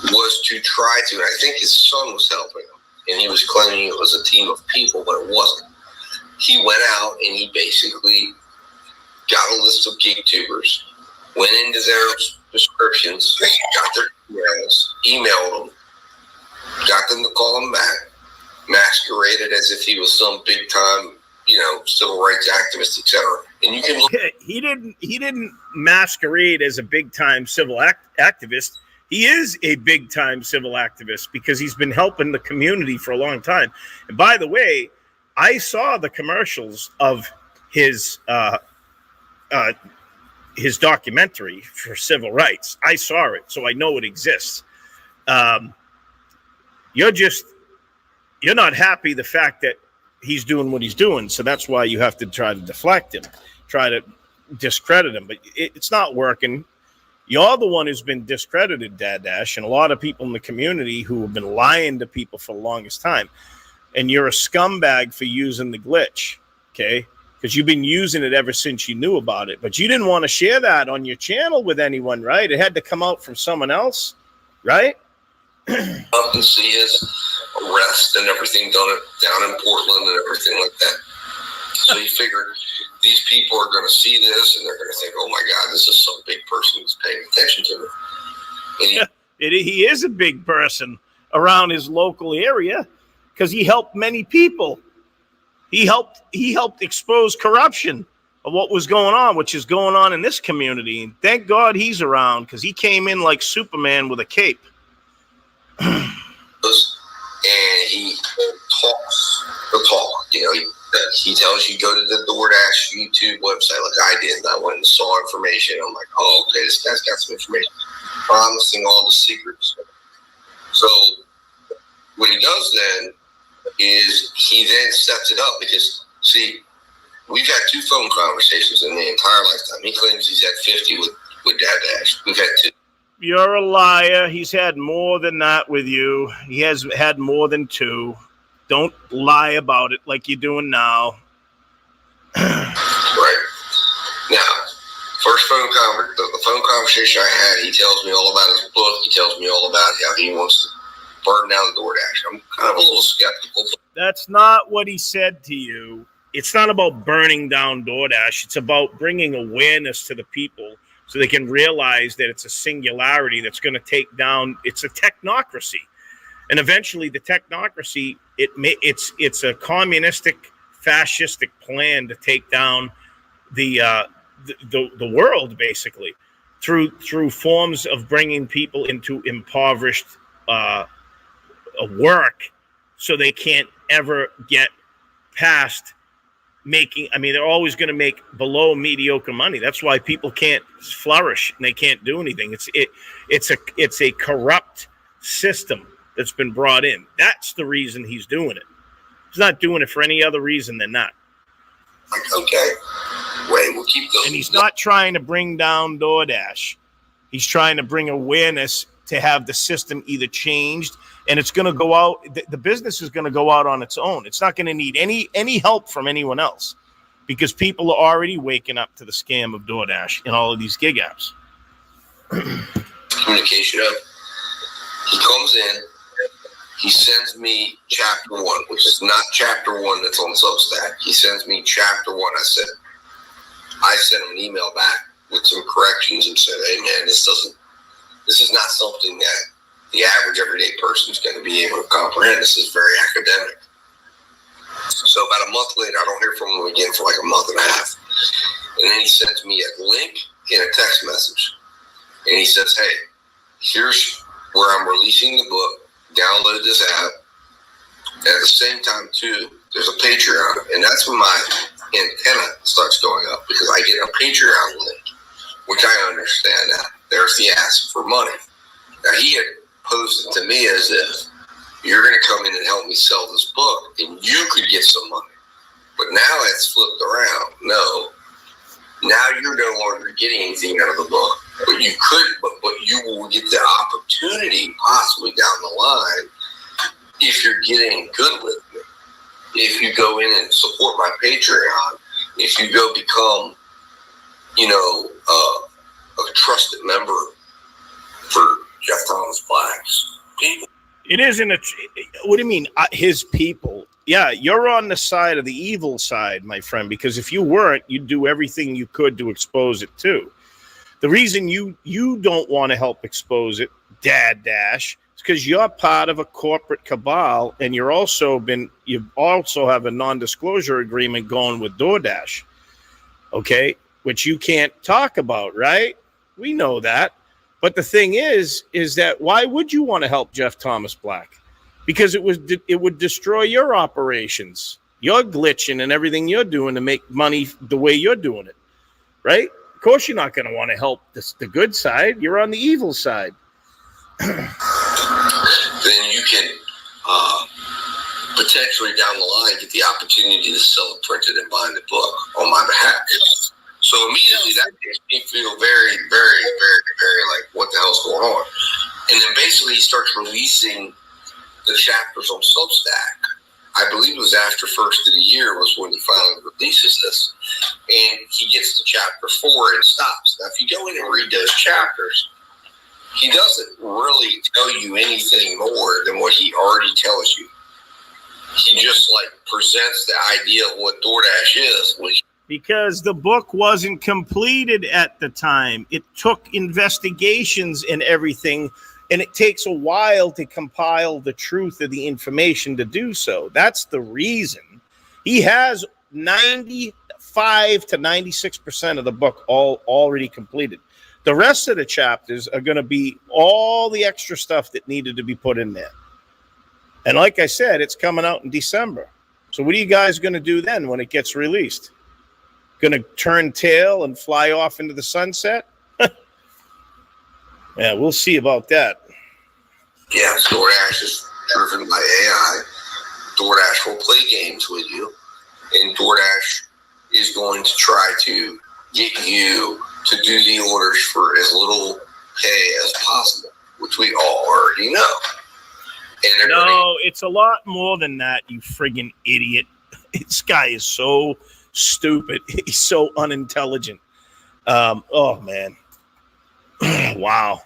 was to try to, and I think his son was helping him, and he was claiming it was a team of people, but it wasn't. He went out and he basically got a list of Gatekeepers, went into their descriptions, got their emails, emailed them, got them to call him back, masqueraded as if he was some big time, civil rights activist, etc. And you can look. He didn't masquerade as a big time civil activist. He is a big time civil activist because he's been helping the community for a long time. And by the way, I saw the commercials of his documentary for civil rights. I saw it, so I know it exists. You're not happy the fact that he's doing what he's doing, so that's why you have to try to deflect him, try to discredit him. But it's not working. You're the one who's been discredited, Dad Dash, and a lot of people in the community who have been lying to people for the longest time. And you're a scumbag for using the glitch, okay? Because you've been using it ever since you knew about it. But you didn't want to share that on your channel with anyone, right? It had to come out from someone else. right? Up and see his arrest and everything down in Portland and everything like that. So he figured these people are going to see this and they're going to think, oh my God, this is some big person who's paying attention to them. And he is a big person around his local area because he helped many people. He helped expose corruption of what was going on, which is going on in this community. And thank God he's around because he came in like Superman with a cape. And he talks the talk. You know, he tells you go to the DoorDash YouTube website like I did. And I went and saw information. I'm like, oh, okay, this guy's got some information. Promising all the secrets. So what he does then is he then sets it up because, see, we've had 2 phone conversations in the entire lifetime. He claims he's had 50 with Dad Dash. We've had 2. You're a liar. He's had more than that with you. He has had more than 2. Don't lie about it like you're doing now. Right. Now, first the phone conversation I had, he tells me all about his book. He tells me all about how he wants to burn down the DoorDash. I'm kind of a little skeptical. That's not what he said to you. It's not about burning down DoorDash. It's about bringing awareness to the people so they can realize that it's a singularity that's going to take down. It's a technocracy, and eventually, the technocracy it's a communistic, fascistic plan to take down the world basically through forms of bringing people into impoverished work, so they can't ever get past making. I mean, they're always going to make below mediocre money. That's why people can't flourish and they can't do anything. It's a corrupt system that's been brought in. That's the reason he's doing it. He's not doing it for any other reason than that. Okay, wait, we'll keep those. And he's not trying to bring down DoorDash. He's trying to bring awareness to have the system either changed, and it's going to go out. The business is going to go out on its own. It's not going to need any help from anyone else because people are already waking up to the scam of DoorDash and all of these gig apps. Communication up. He comes in. He sends me chapter 1, which is not chapter 1 that's on Substack. He sends me chapter 1. I sent him an email back with some corrections and said, hey man, this is not something that the average everyday person is going to be able to comprehend. This is very academic. So about a month later, I don't hear from him again for like a month and a half. And then he sends me a link in a text message. And he says, hey, here's where I'm releasing the book. Download this app. At the same time, too, there's a Patreon. And that's when my antenna starts going up because I get a Patreon link, which I understand now. There's the ask for money. Now, he had posed it to me as if you're going to come in and help me sell this book and you could get some money. But now it's flipped around. No. Now you're no longer getting anything out of the book. But you could, but you will get the opportunity possibly down the line if you're getting good with me. If you go in and support my Patreon, if you go become, a trusted member for Jeff Thomas Black's people. It isn't what do you mean, his people? Yeah, you're on the side of the evil side, my friend, because if you weren't, you'd do everything you could to expose it too. The reason you don't want to help expose it, Dad Dash, is because you're part of a corporate cabal, and you also have a non-disclosure agreement going with DoorDash, okay, which you can't talk about, right? We know that. But the thing is that why would you want to help Jeff Thomas Black? Because it would destroy your operations. You're glitching and everything you're doing to make money the way you're doing it, right? Of course you're not going to want to help the good side. You're on the evil side. Then you can potentially down the line get the opportunity to sell a printed and binded book on my behalf. So immediately that makes me feel very, very, very, very like, what the hell's going on? And then basically he starts releasing the chapters on Substack. I believe it was after first of the year was when he finally releases this. And he gets to chapter 4 and stops. Now, if you go in and read those chapters, he doesn't really tell you anything more than what he already tells you. He just like presents the idea of what DoorDash is, which because the book wasn't completed at the time. It took investigations and everything, and it takes a while to compile the truth of the information to do so. That's the reason. He has 95 to 96% of the book all already completed. The rest of the chapters are going to be all the extra stuff that needed to be put in there. And like I said, it's coming out in December. So what are you guys going to do then when it gets released? Going to turn tail and fly off into the sunset? Yeah, we'll see about that. Yeah, DoorDash is driven by AI. DoorDash will play games with you, and DoorDash is going to try to get you to do the orders for as little pay as possible, which we all already know. And no, it's a lot more than that, you friggin' idiot. This guy is so stupid. He's so unintelligent. Oh, man. Wow.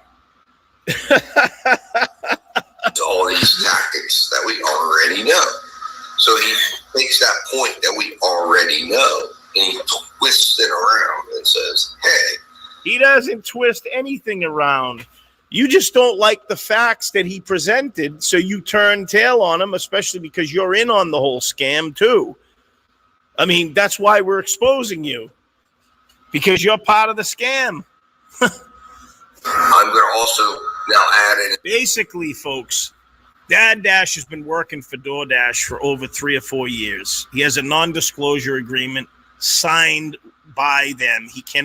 all these tactics that we already know. So he takes that point that we already know and he twists it around and says, hey. He doesn't twist anything around. You just don't like the facts that he presented, so you turn tail on him, especially because you're in on the whole scam too. I mean, that's why we're exposing you, because you're part of the scam. I'm going to also now add in. Basically, folks, Dad Dash has been working for DoorDash for over 3 or 4 years. He has a non-disclosure agreement signed by them. He can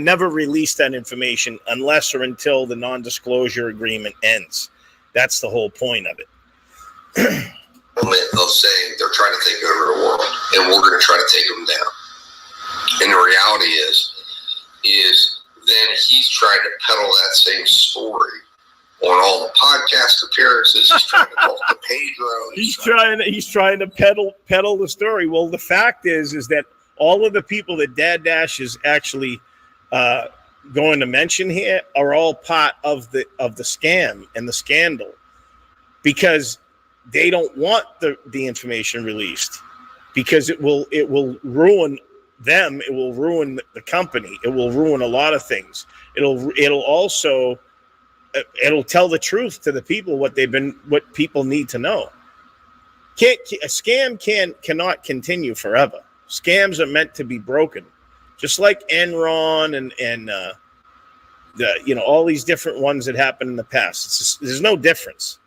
never release that information unless or until the non-disclosure agreement ends. That's the whole point of it. They'll say they're trying to take over the world, and we're going to try to take them down. And the reality is then he's trying to peddle that same story on all the podcast appearances. He's trying to talk to Pedro. He's trying to peddle the story. Well, the fact is that all of the people that Dad Dash is actually going to mention here are all part of the scam and the scandal, because they don't want the information released, because it will ruin them. It will ruin the company. It will ruin a lot of things. It'll also tell the truth to the people, what people need to know. A scam cannot continue forever. Scams are meant to be broken, just like Enron and all these different ones that happened in the past. There's no difference.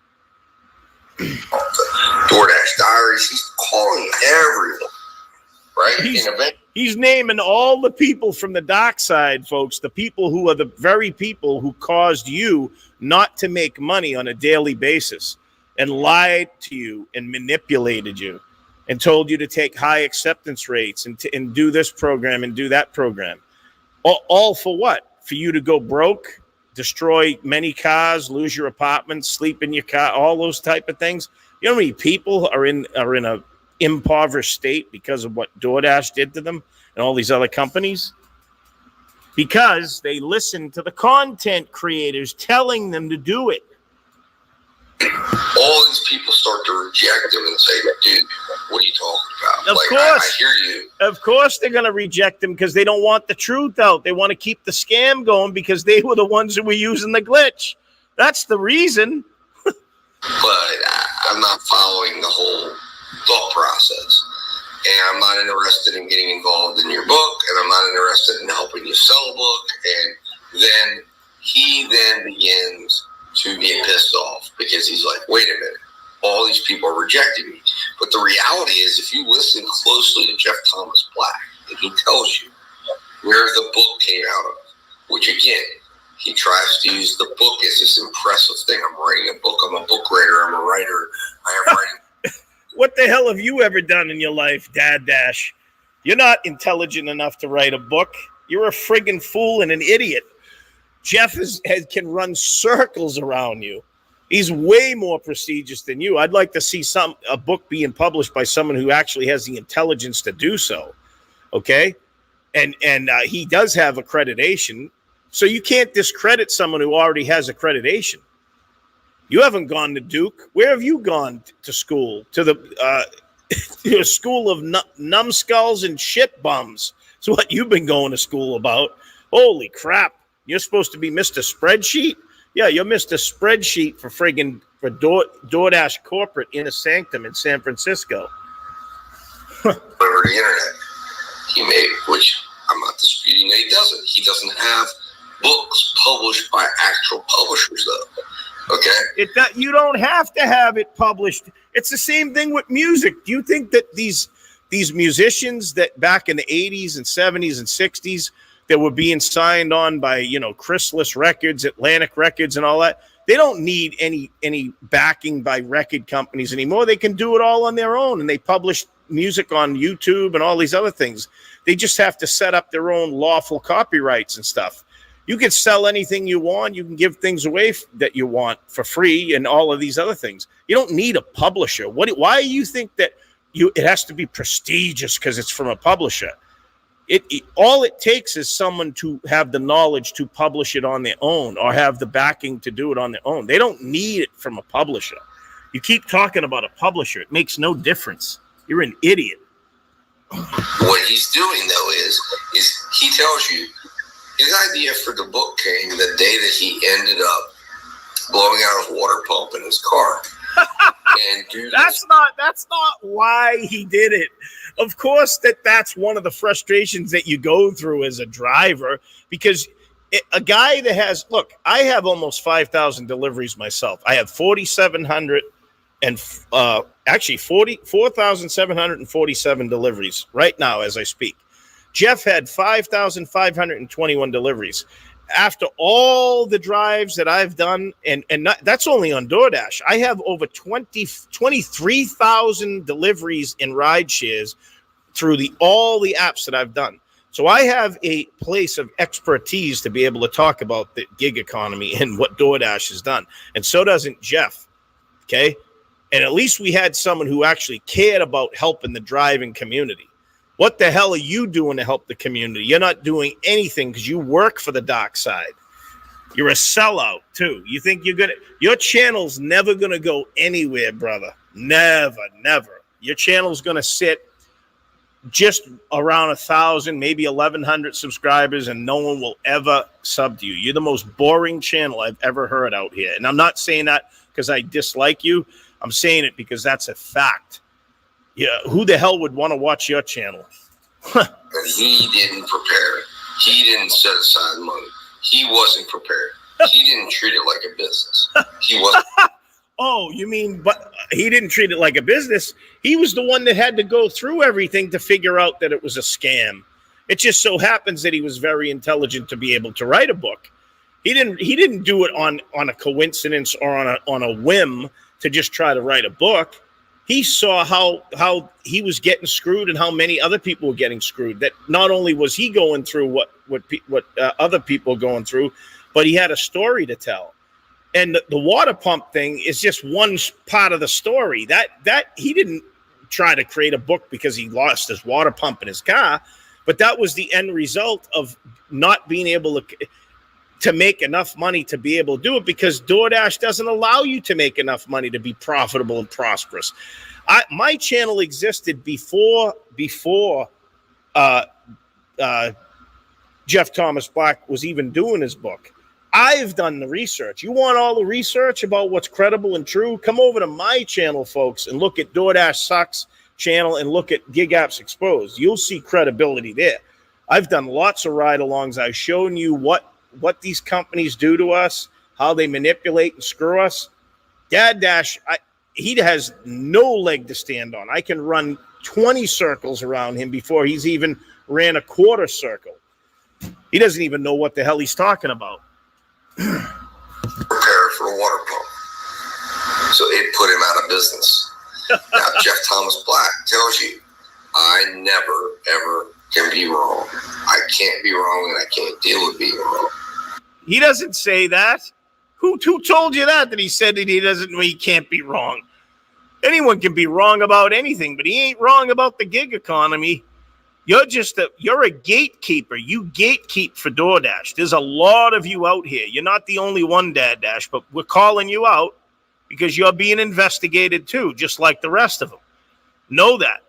DoorDash Diaries, he's calling everyone, right? He's naming all the people from the dark side, folks, the people who are the very people who caused you not to make money on a daily basis and lied to you and manipulated you and told you to take high acceptance rates and do this program and do that program. All for what? For you to go broke, destroy many cars, lose your apartment, sleep in your car, all those type of things. You know how many people are in a impoverished state because of what DoorDash did to them and all these other companies? Because they listen to the content creators telling them to do it. All these people start to reject him and say, dude, what are you talking about? Of course. I hear you. Of course they're going to reject him, because they don't want the truth out. They want to keep the scam going because they were the ones who were using the glitch. That's the reason. But I'm not following the whole thought process. And I'm not interested in getting involved in your book, and I'm not interested in helping you sell a book. And then he begins to get pissed off, because he's like, wait a minute, all these people are rejecting me. But the reality is, if you listen closely to Jeff Thomas Black, and he tells you where the book came out of, which again, he tries to use the book as this impressive thing. I'm writing a book. I'm a book writer. I'm a writer. I am writing. What the hell have you ever done in your life, Dad Dash? You're not intelligent enough to write a book. You're a friggin' fool and an idiot. Jeff can run circles around you. He's way more prestigious than you. I'd like to see a book being published by someone who actually has the intelligence to do so. Okay? And he does have accreditation So you can't discredit someone who already has accreditation. You haven't gone to Duke. Where have you gone to school? To the to a school of numbskulls and shit bums. It's what you've been going to school about. Holy crap. You're supposed to be Mr. Spreadsheet? Yeah, you're Mr. Spreadsheet for DoorDash corporate in a sanctum in San Francisco. Over the internet. He made, which I'm not disputing that he doesn't. He doesn't have books published by actual publishers, though. Okay? You don't have to have it published. It's the same thing with music. Do you think that these musicians that back in the 80s and 70s and 60s that were being signed on by, Chrysalis Records, Atlantic Records, and all that, they don't need any backing by record companies anymore. They can do it all on their own, and they publish music on YouTube and all these other things. They just have to set up their own lawful copyrights and stuff. You can sell anything you want. You can give things away that you want for free and all of these other things. You don't need a publisher. Why do you think that it has to be prestigious because it's from a publisher? All it takes is someone to have the knowledge to publish it on their own or have the backing to do it on their own. They don't need it from a publisher. You keep talking about a publisher. It makes no difference. You're an idiot. What he's doing, though, is he tells you his idea for the book came the day that he ended up blowing out his water pump in his car. And that's not why he did it. Of course, that's one of the frustrations that you go through as a driver, because a guy that has, look, I have almost 5,000 deliveries myself. I have 4,700 and actually 4,747 deliveries right now as I speak. Jeff had 5,521 deliveries. After all the drives that I've done, and that's only on DoorDash, I have over 23,000 deliveries in ride shares through all the apps that I've done. So I have a place of expertise to be able to talk about the gig economy and what DoorDash has done. And so doesn't Jeff, okay? And at least we had someone who actually cared about helping the driving community. What the hell are you doing to help the community? You're not doing anything because you work for the dark side. You're a sellout, too. You think your channel's never going to go anywhere, brother. Never. Your channel's going to sit just around 1,000, maybe 1,100 subscribers, and no one will ever sub to you. You're the most boring channel I've ever heard out here. And I'm not saying that because I dislike you. I'm saying it because that's a fact. Yeah, who the hell would want to watch your channel? He didn't prepare. He didn't set aside money. He wasn't prepared. He didn't treat it like a business. He wasn't. Oh, you mean, but he didn't treat it like a business. He was the one that had to go through everything to figure out that it was a scam. It just so happens that he was very intelligent to be able to write a book. He didn't do it on a coincidence or on a whim to just try to write a book. He saw how he was getting screwed and how many other people were getting screwed. That not only was he going through what other people are going through, but he had a story to tell. And the water pump thing is just one part of the story. That he didn't try to create a book because he lost his water pump in his car, but that was the end result of not being able to make enough money to be able to do it, because DoorDash doesn't allow you to make enough money to be profitable and prosperous. My channel existed before Jeff Thomas Black was even doing his book. I've done the research. You want all the research about what's credible and true? Come over to my channel, folks, and look at DoorDash Sucks channel and look at Gig Apps Exposed. You'll see credibility there. I've done lots of ride-alongs. I've shown you what these companies do to us, how they manipulate and screw us. Dad Dash, he has no leg to stand on. I can run 20 circles around him before he's even ran a quarter circle. He doesn't even know what the hell he's talking about. Prepare for a water pump. So it put him out of business. Now, Jeff Thomas Black tells you, I never, ever can be wrong. I can't be wrong, and I can't deal with being wrong. He doesn't say that. Who told you that he said that he can't be wrong? Anyone can be wrong about anything, but he ain't wrong about the gig economy. You're a gatekeeper. You gatekeep for DoorDash. There's a lot of you out here. You're not the only one, Dad Dash, but we're calling you out because you're being investigated too, just like the rest of them. Know that.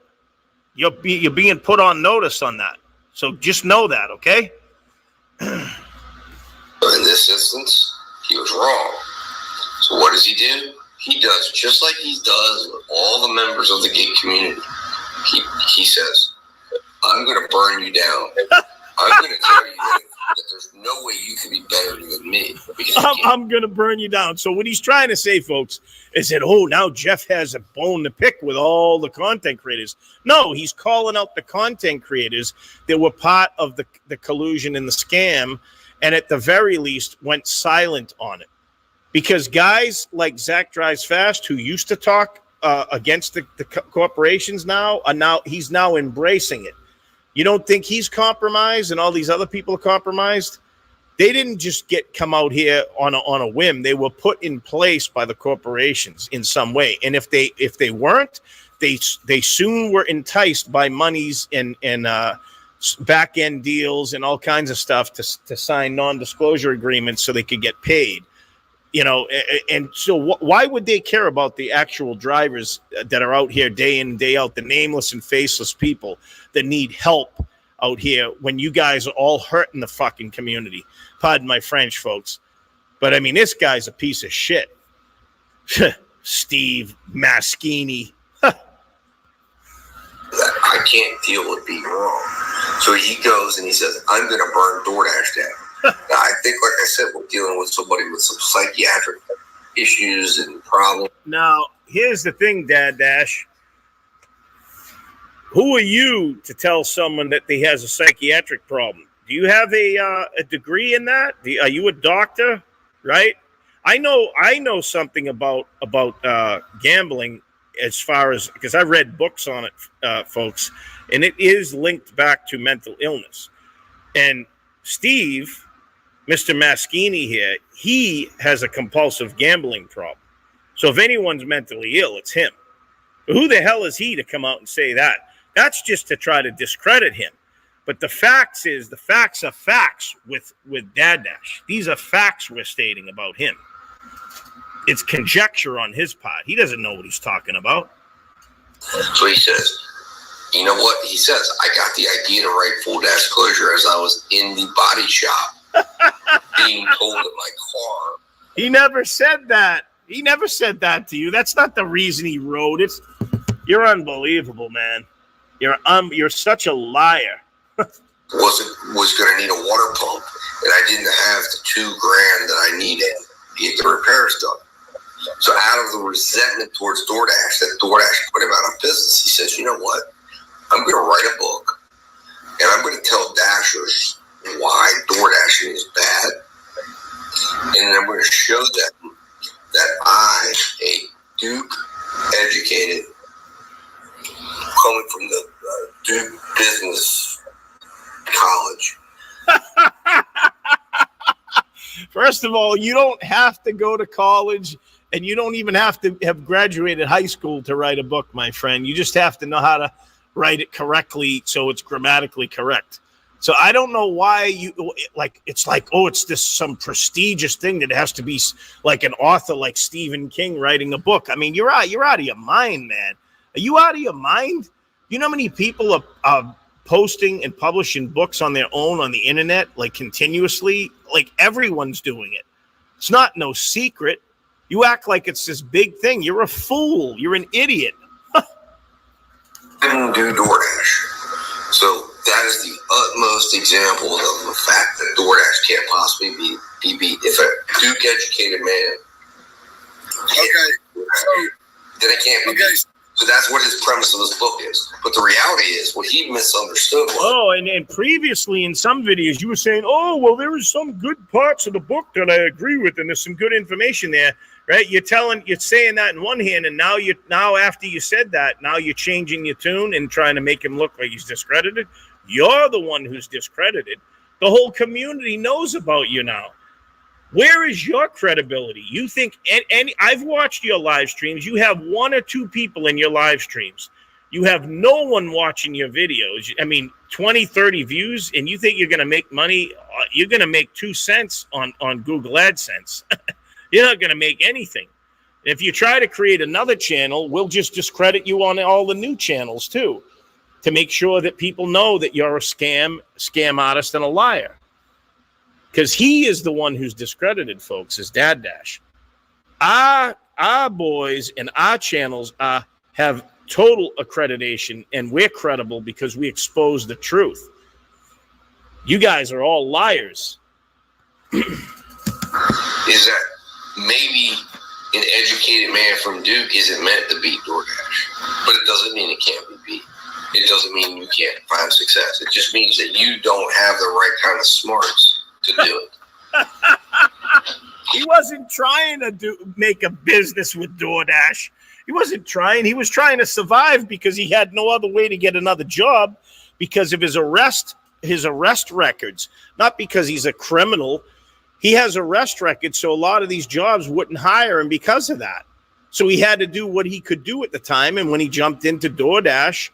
You're being put on notice on that. So just know that, okay? In this instance, he was wrong. So what does he do? He does just like he does with all the members of the gay community. He says, I'm going to burn you down. I'm going to tell you that there's no way you can be better than me. I'm going to burn you down. So what he's trying to say, folks, is that, now Jeff has a bone to pick with all the content creators. No, he's calling out the content creators that were part of the collusion and the scam, and at the very least went silent on it. Because guys like Zach Drives Fast, who used to talk against the corporations he's now embracing it. You don't think he's compromised and all these other people are compromised? They didn't just come out here on a whim. They were put in place by the corporations in some way. And if they weren't, they soon were enticed by monies and back end deals and all kinds of stuff to sign non-disclosure agreements so they could get paid. And so why would they care about the actual drivers that are out here day in and day out, the nameless and faceless people that need help out here when you guys are all hurting the fucking community? Pardon my French, folks. But, I mean, this guy's a piece of shit. Steve Maschini. I can't deal with being wrong. So he goes and he says, I'm going to burn DoorDash down. Now, I think, like I said, we're dealing with somebody with some psychiatric issues and problems. Now, here's the thing, Dad Dash. Who are you to tell someone that he has a psychiatric problem? Do you have a degree in that? Are you a doctor? Right? I know something about gambling as far as, because I've read books on it, folks, and it is linked back to mental illness. And Steve, Mr. Maschini here, he has a compulsive gambling problem. So if anyone's mentally ill, it's him. But who the hell is he to come out and say that? That's just to try to discredit him. But the facts are facts with Dad Dash. These are facts we're stating about him. It's conjecture on his part. He doesn't know what he's talking about. So he says, you know what? He says, I got the idea to write full disclosure as I was in the body shop being told at my car. He never said that. He never said that to you. That's not the reason he wrote it. You're unbelievable, man. You're such a liar. was going to need a water pump, and I didn't have the $2,000 that I needed to get the repairs done. So out of the resentment towards DoorDash, that DoorDash put him out of business, he says, you know what? I'm going to write a book, and I'm going to tell Dashers why DoorDashing is bad, and then I'm going to show them that I, a Duke-educated, coming from the Duke Business College. First of all, you don't have to go to college, and you don't even have to have graduated high school to write a book, my friend. You just have to know how to write it correctly so it's grammatically correct. So I don't know why it's this some prestigious thing that has to be like an author like Stephen King writing a book. I mean, you're out of your mind, man. Are you out of your mind? You know how many people are posting and publishing books on their own on the internet, like continuously? Like everyone's doing it. It's not no secret. You act like it's this big thing. You're a fool. You're an idiot. Didn't do DoorDash. So that is the utmost example of the fact that DoorDash can't possibly be beat. If a Duke-educated man, then it can't be beat. So that's what his premise of this book is. But the reality is, what he misunderstood was... and previously in some videos, you were saying, there was some good parts of the book that I agree with, and there's some good information there, right? You're saying that in one hand, and now after you said that, now you're changing your tune and trying to make him look like he's discredited. You're the one who's discredited. The whole community knows about you now. Where is your credibility? You think I've watched your live streams. You have one or two people in your live streams. You have no one watching your videos. I mean, 20, 30 views, and you think you're going to make money? You're going to make 2 cents on Google AdSense. You're not going to make anything. If you try to create another channel, we'll just discredit you on all the new channels too, to make sure that people know that you're a scam artist and a liar. Because he is the one who's discredited, folks, is Dad Dash. Our boys and our channels have total accreditation, and we're credible because we expose the truth. You guys are all liars. Is that maybe an educated man from Duke isn't meant to beat DoorDash, but it doesn't mean it can't be beat. It doesn't mean you can't find success. It just means that you don't have the right kind of smarts to do it. He wasn't trying to make a business with DoorDash. He wasn't trying. He was trying to survive because he had no other way to get another job because of his arrest records, not because he's a criminal. He has arrest records, so a lot of these jobs wouldn't hire him because of that. So he had to do what he could do at the time, and when he jumped into DoorDash,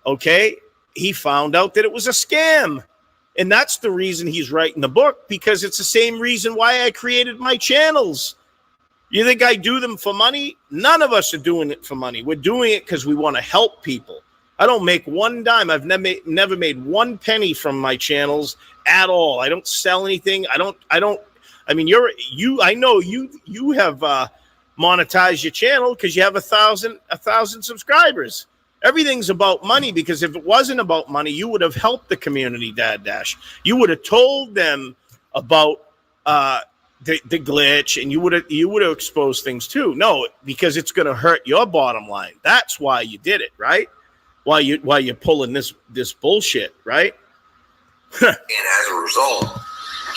okay, he found out that it was a scam. And that's the reason he's writing the book, because it's the same reason why I created my channels. You think I do them for money? None of us are doing it for money. We're doing it because we want to help people. I don't make one dime. I've never made 1 penny from my channels at all. I don't sell anything. I mean, I know you have monetized your channel because you have 1,000 subscribers. Everything's about money, because if it wasn't about money, you would have helped the community, Dad Dash. You would have told them about the glitch, and you would have exposed things too. No, because it's going to hurt your bottom line. That's why you did it, right? Why you're pulling this bullshit, right? And as a result,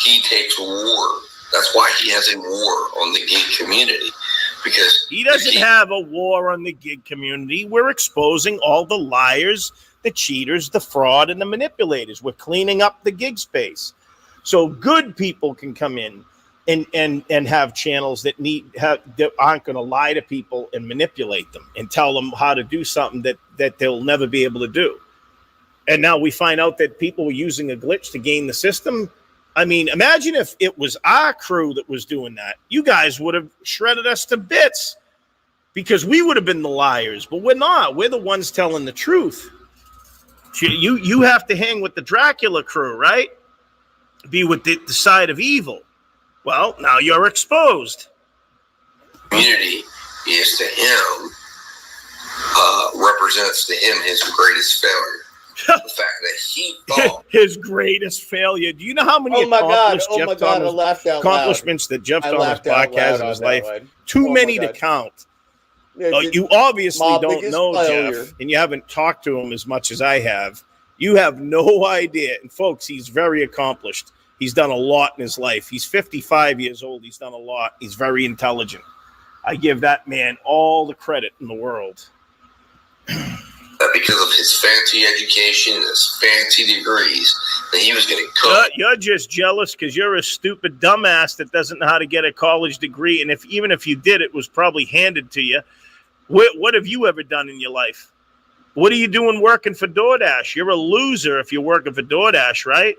he takes war. That's why he has a war on the gig community, because he doesn't have a war on the gig community. We're exposing all the liars, the cheaters, the fraud, and the manipulators. We're cleaning up the gig space, so good people can come in and have channels that aren't going to lie to people and manipulate them and tell them how to do something that they'll never be able to do. And now we find out that people were using a glitch to game the system. I mean, imagine if it was our crew that was doing that. You guys would have shredded us to bits because we would have been the liars, but we're not. We're the ones telling the truth. You have to hang with the Dracula crew, right? Be with the side of evil. Well, now you're exposed. Community is to him, represents to him his greatest failure. The fact that he thought his greatest failure. Do you know how many accomplishments that Jeff Thomas podcast has in his life? Too many to count. You obviously don't know Jeff, and you haven't talked to him as much as I have. You have no idea. And folks, he's very accomplished. He's done a lot in his life. He's 55 years old. He's done a lot. He's very intelligent. I give that man all the credit in the world. Because of his fancy education and his fancy degrees, that he was going to come. You're just jealous because you're a stupid dumbass that doesn't know how to get a college degree. And even if you did, it was probably handed to you. What have you ever done in your life? What are you doing working for DoorDash? You're a loser if you're working for DoorDash, right?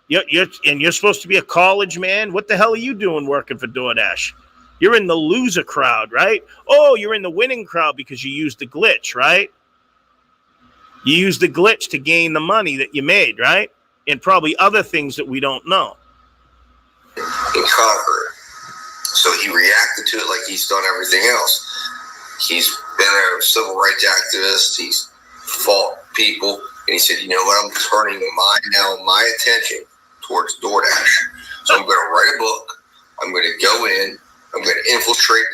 You're supposed to be a college man. What the hell are you doing working for DoorDash? You're in the loser crowd, right? Oh, you're in the winning crowd because you used the glitch, right? You used the glitch to gain the money that you made, right? And probably other things that we don't know. And conquer it. So he reacted to it like he's done everything else. He's been a civil rights activist. He's fought people. And he said, you know what? I'm turning my attention towards DoorDash. So I'm going to write a book. I'm going to go in. I'm going to infiltrate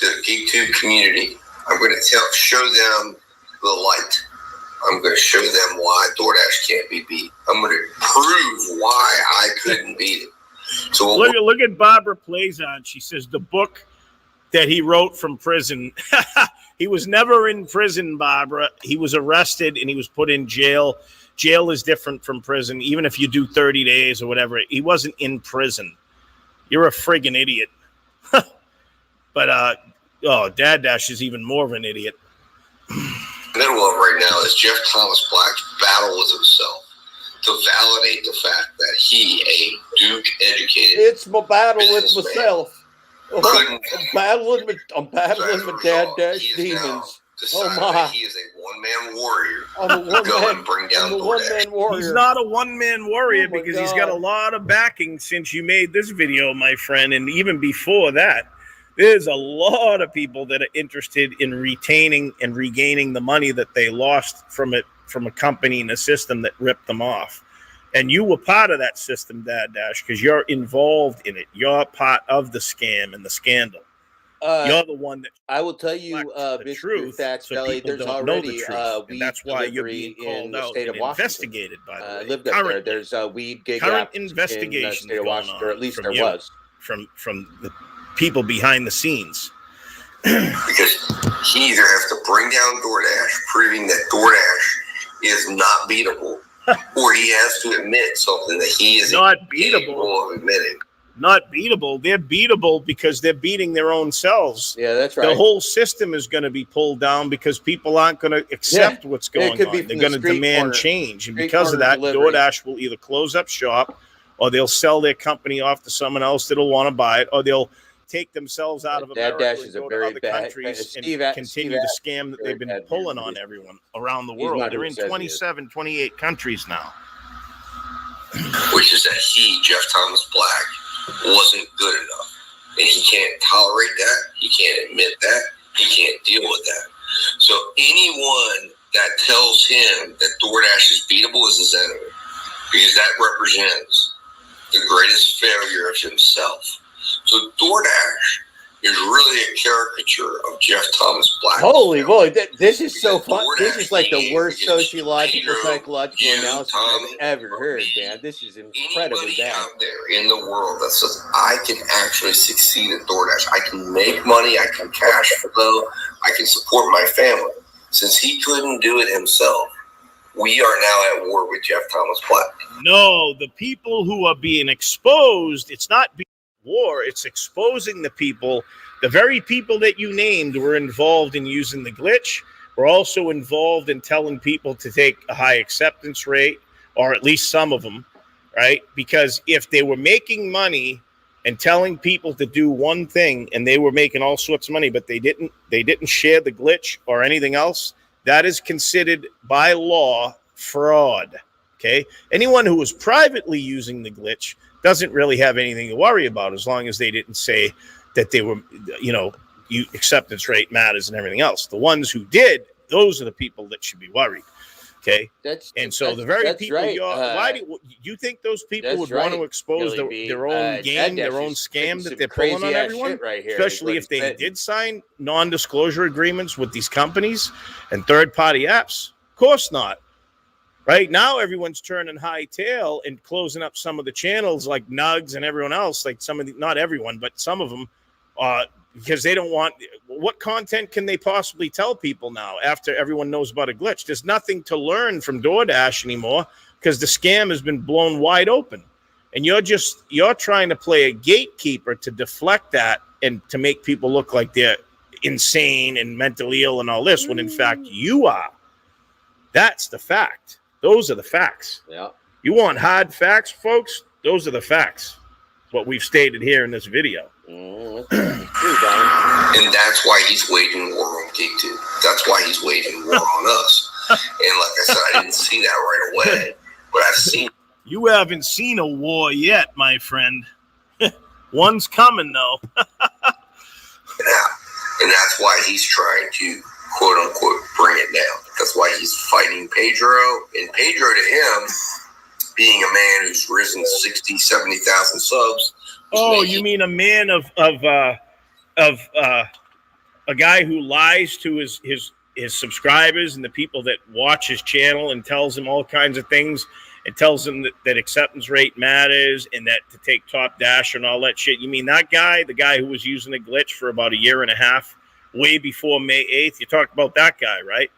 the GeekTube community. I'm going to show them the light. I'm going to show them why DoorDash can't be beat. I'm going to prove why I couldn't beat it. So look at Barbara Plazon. She says the book that he wrote from prison. He was never in prison, Barbara. He was arrested and he was put in jail. Jail is different from prison. Even if you do 30 days or whatever, he wasn't in prison. You're a friggin' idiot. But Dad Dash is even more of an idiot. middle of right now is Jeff Thomas Black's battle with himself to validate the fact that he, a Duke-educated, it's my battle with myself. I'm battling with Dad Dash demons. Oh my! He is a one-man warrior. I'm a one-man. Bring down one-man warrior. He's not a one-man warrior because he's got a God. lot of backing since you made this video, my friend, and even before that. There's a lot of people that are interested in retaining and regaining the money that they lost from a company and a system that ripped them off. And you were part of that system, Dad Dash, because you're involved in it. You're part of the scam and the scandal. You're the one that I will tell you the truth. That's So Belly. people There's don't know already the truth, and that's why you're delivery being called in the out state and of Washington. investigated. By the way, Lived up there. There's weed gig current apps in the investigations state of going Washington, or on at least from there you. was. From the people behind the scenes. Because he either has to bring down DoorDash, proving that DoorDash is not beatable, or he has to admit something that he is Not capable beatable. of admitting. Not beatable. They're beatable because they're beating their own selves. Yeah, that's right. The whole system is going to be pulled down because people aren't going to accept what's going on. They're going to demand change. And because of that, DoorDash will either close up shop, or they'll sell their company off to someone else that'll want to buy it, or they'll take themselves out of America Dash and is a go to very other bad countries Steve and continue the scam that very they've been bad pulling news. on everyone around the He's world. not who They're he in says he is. 27, 28 countries now. Which is that he, Jeff Thomas Black, wasn't good enough. And he can't tolerate that. He can't admit that. He can't deal with that. So anyone that tells him that DoorDash is beatable is his enemy, because that represents the greatest failure of himself. So DoorDash is really a caricature of Jeff Thomas Black. Holy boy, this is so fun. This is like the worst sociological, psychological analysis I've ever heard, man. This is incredibly Anybody bad. out there in the world that says, I can actually succeed at DoorDash, I can make money, I can cash flow, I can support my family. Since he couldn't do it himself, we are now at war with Jeff Thomas Black. No, the people who are being exposed, it's not being war, it's exposing the people. The very people that you named were involved in using the glitch, were also involved in telling people to take a high acceptance rate, or at least some of them, right? Because if they were making money and telling people to do one thing and they were making all sorts of money, but they didn't share the glitch or anything else, that is considered by law fraud. Okay. Anyone who was privately using the glitch doesn't really have anything to worry about, as long as they didn't say that they were, acceptance rate matters and everything else. The ones who did, those are the people that should be worried. Okay. The very people, right. Why do you think those people would want to expose their own game, their own scam that they're pulling on everyone? Right here, especially if they did sign non-disclosure agreements with these companies and third-party apps? Of course not. Right now, everyone's turning hightail and closing up some of the channels like Nugs and everyone else, like not everyone, but some of them, because they don't want. What content can they possibly tell people now after everyone knows about a glitch? There's nothing to learn from DoorDash anymore because the scam has been blown wide open. And you're trying to play a gatekeeper to deflect that and to make people look like they're insane and mentally ill and all this, when in fact you are. That's the fact. Those are the facts. Yeah. You want hard facts, folks? Those are the facts. What we've stated here in this video. And that's why he's waging war on Gatekeepers. That's why he's waging war on us. And like I said, I didn't see that right away, but I've seen. You haven't seen a war yet, my friend. One's coming, though. Yeah. And that's why he's trying to, quote unquote, bring it down. That's why he's fighting Pedro. And Pedro, to him, being a man who's risen 60, 70,000 subs. Oh, you mean a man of a guy who lies to his subscribers and the people that watch his channel and tells him all kinds of things and tells them that acceptance rate matters and that to take top dash and all that shit. You mean that guy, the guy who was using a glitch for about a year and a half, way before May 8th? You talked about that guy, right?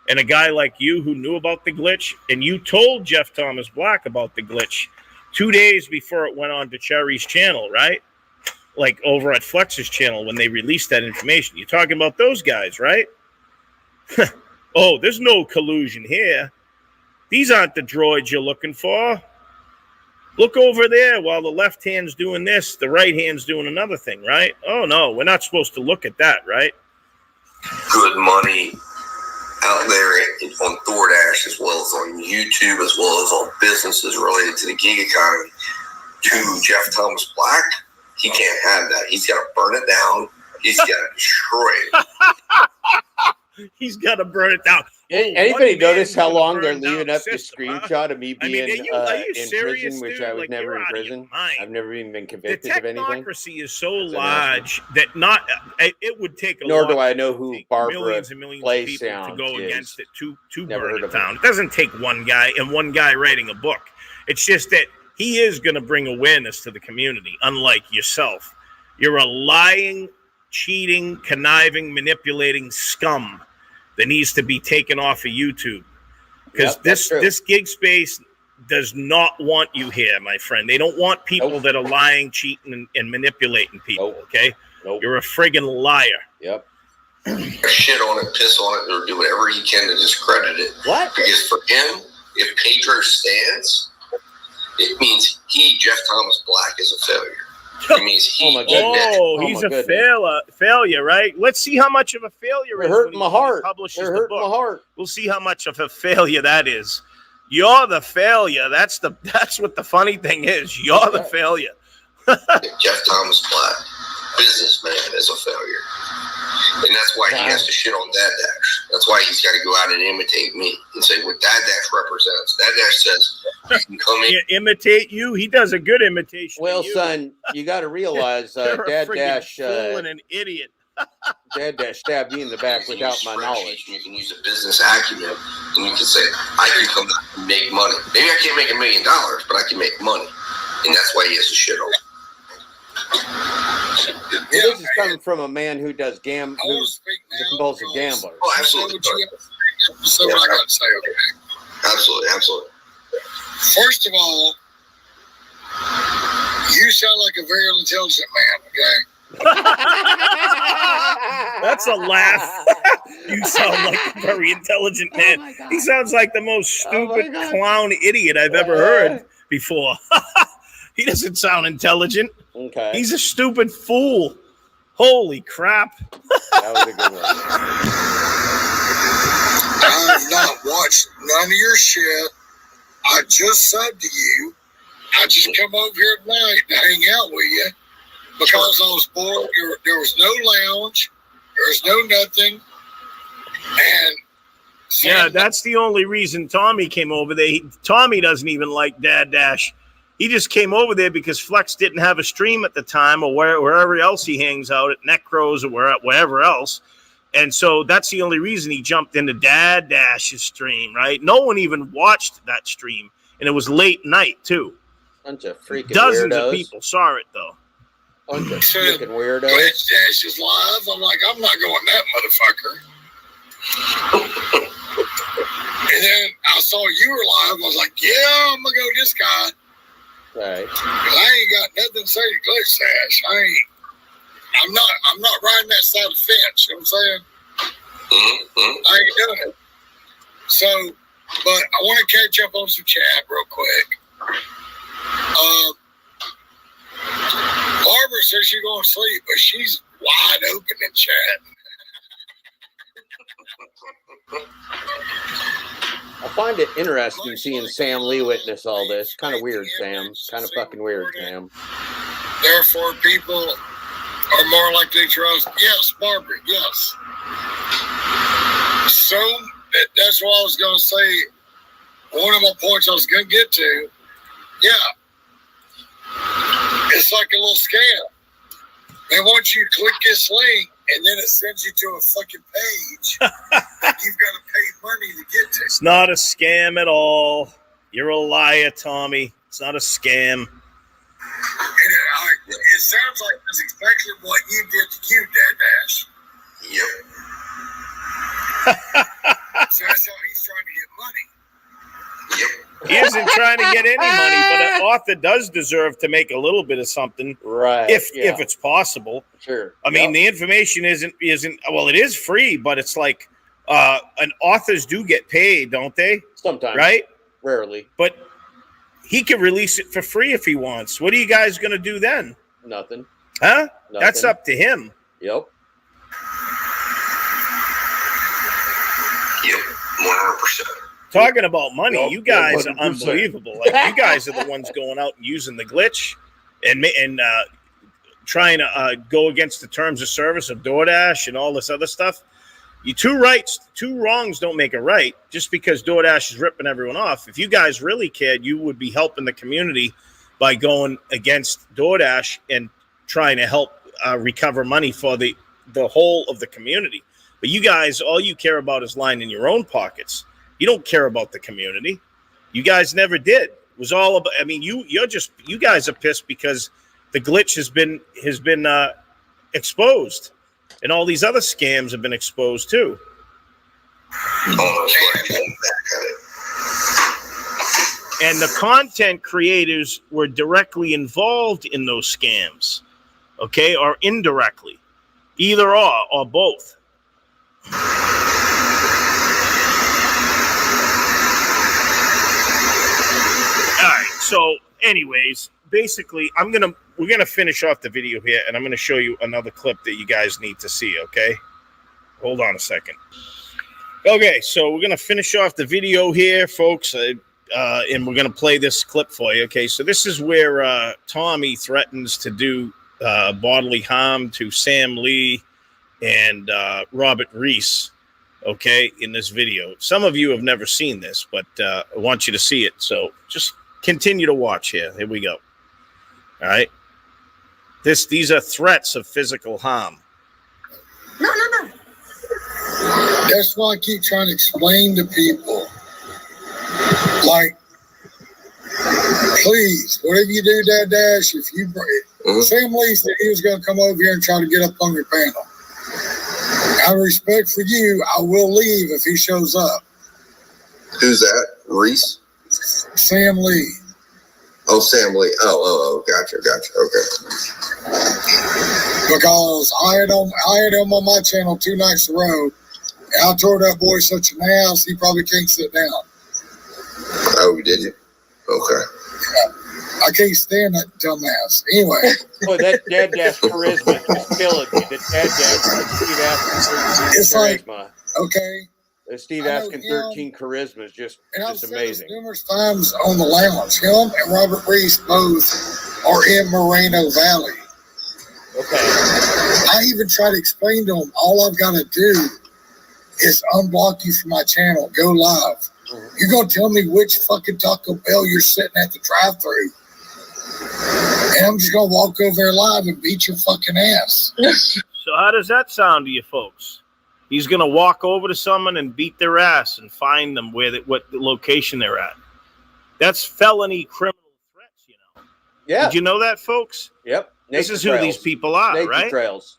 And a guy like you who knew about the glitch, and you told Jeff Thomas Black about the glitch 2 days before it went on to Cherry's channel, right? Like over at Flex's channel when they released that information. You're talking about those guys, right? Oh, there's no collusion here. These aren't the droids you're looking for. Look over there while the left hand's doing this, the right hand's doing another thing, right? Oh, no, we're not supposed to look at that, right? Good money out there on DoorDash, as well as on YouTube, as well as on businesses related to the gig economy. To Jeff Thomas Black, he can't have that. He's got to burn it down. He's got to destroy it. He's got to burn it down. Anybody notice how long they're leaving up the screenshot of me being in prison, which I was never in prison? I've never even been convicted of anything. The technocracy is so large that it would take a Nor do I know who Barbara millions and millions Play of people Sound to go is. against it to Never burn heard it of down. It doesn't take one guy and one guy writing a book. It's just that he is going to bring awareness to the community, unlike yourself. You're a lying, cheating, conniving, manipulating scum that needs to be taken off of YouTube. Because this gig space does not want you here, my friend. They don't want people that are lying, cheating, and manipulating people, okay? You're a friggin' liar. Yep. Shit on it, piss on it, or do whatever he can to discredit it. What? Because for him, if Pedro stands, it means he, Jeff Thomas Black, is a failure. It means he. He's a failure, right? Let's see how much of a failure They're hurting my heart. They're hurting my heart. We'll see how much of a failure that is. You're the failure. That's what the funny thing is. You're the failure. Jeff Thomas Black, businessman, is a failure. And that's why he has to shit on Dad Dash. That's why he's got to go out and imitate me and say what Dad Dash represents. Dad Dash says, you can come in. Imitate you? He does a good imitation. Well, son, you got to realize Dad Dash and an idiot. Dad Dash stabbed me in the back without my knowledge. You can use a business acumen and you can say, I can come out and make money. Maybe I can't make $1 million, but I can make money. And that's why he has to shit on it. This is coming from a man who does who's a compulsive gambler. Oh, absolutely. So what I got to say, okay? Absolutely. First of all, you sound like a very intelligent man, okay? That's a laugh. You sound like a very intelligent man. He sounds like the most stupid clown idiot I've ever heard before. He doesn't sound intelligent. Okay. He's a stupid fool. Holy crap. That was a good one. I have not watched none of your shit. I just subbed to you. I just come over here at night to hang out with you because I was bored. There was no lounge. There was no nothing. And yeah, that's the only reason Tommy came over there. Tommy doesn't even like Dad Dash. He just came over there because Flex didn't have a stream at the time, or wherever else he hangs out at Necros or wherever else. And so that's the only reason he jumped into Dad Dash's stream, right? No one even watched that stream. And it was late night, too. Bunch of freaking Dozens weirdos. of people saw it, though. Bunch of freaking weirdos. Glitch Dash is live. I'm like, I'm not going that motherfucker. And then I saw you were live. I was like, yeah, I'm going to go this guy. Right. I ain't got nothing to say to Glitch Dash. I'm not riding that side of the fence. You know what I'm saying? I ain't doing it. So, but I want to catch up on some chat real quick. Barbara says she's going to sleep, but she's wide open in chat. I find it interesting seeing Sam Lee witness all this. Kind of weird, Sam. Kind of fucking weird, Sam. Therefore, people are more likely to trust. Yes, Barbara, yes. So, that's what I was going to say. One of my points I was going to get to, yeah. It's like a little scam. They want you to click this link, and then it sends you to a fucking page that you've got to pay money to get to. It's not a scam at all. You're a liar, Tommy. It's not a scam. And it sounds like that's exactly what you did to Q, Dad Dash. Yep. So that's how he's trying to get money. Yep. He isn't trying to get any money, but an author does deserve to make a little bit of something, right? If it's possible. Sure. I mean, the information isn't. Well, it is free, but it's like And authors do get paid, don't they? Sometimes. Right? Rarely. But he can release it for free if he wants. What are you guys going to do then? Nothing. Huh? Nothing. That's up to him. Yep. Yep. 100%. Talking about money, Yep. you guys 100%. are unbelievable. Like, you guys are the ones going out and using the glitch and trying to go against the terms of service of DoorDash and all this other stuff. You two wrongs don't make a right. Just because DoorDash is ripping everyone off, if you guys really cared, you would be helping the community by going against DoorDash and trying to help recover money for the whole of the community. But you guys, all you care about is lining your own pockets. You don't care about the community. You guys never did. It was all about. I mean, you guys are pissed because the glitch has been exposed, and all these other scams have been exposed too. And the content creators were directly involved in those scams, okay, or indirectly, either or both. All right. So, anyways, basically, we're gonna finish off the video here, and I'm gonna show you another clip that you guys need to see. Okay, hold on a second. Okay, so we're gonna finish off the video here, folks, and we're gonna play this clip for you. Okay, so this is where Tommy threatens to do bodily harm to Sam Lee and Robert Reese. Okay, in this video, some of you have never seen this, but I want you to see it. So just continue to watch here. Here we go. All right. These are threats of physical harm. No. That's why I keep trying to explain to people. Like, please, whatever you do, Dash, if you break. Sam Lee said he was going to come over here and try to get up on your panel. Out of respect for you, I will leave if he shows up. Who's that? Reese? Sam Lee. Oh, Sam Lee. Oh, gotcha. Okay. Because I had him on my channel 2 nights in a row, and I tore that boy such an ass, he probably can't sit down. Oh, did you? Okay. Yeah. I can't stand that dumbass. Anyway. Boy, that Dad Dash charisma is killing me. The Dad Dash, Steve Askin 13 charisma. Okay. The Steve Askin 13 charisma is just amazing. Numerous times on the lounge. Him and Robert Reese both are in Moreno Valley. Okay. I even try to explain to them, all I've got to do is unblock you from my channel, go live. You're going to tell me which fucking Taco Bell you're sitting at the drive-thru. And I'm just going to walk over there live and beat your fucking ass. So how does that sound to you folks? He's going to walk over to someone and beat their ass and find them what the location they're at. That's felony criminal threats, you know. Yeah. Did you know that, folks? Yep. This is who these people are, Nature right? Trails.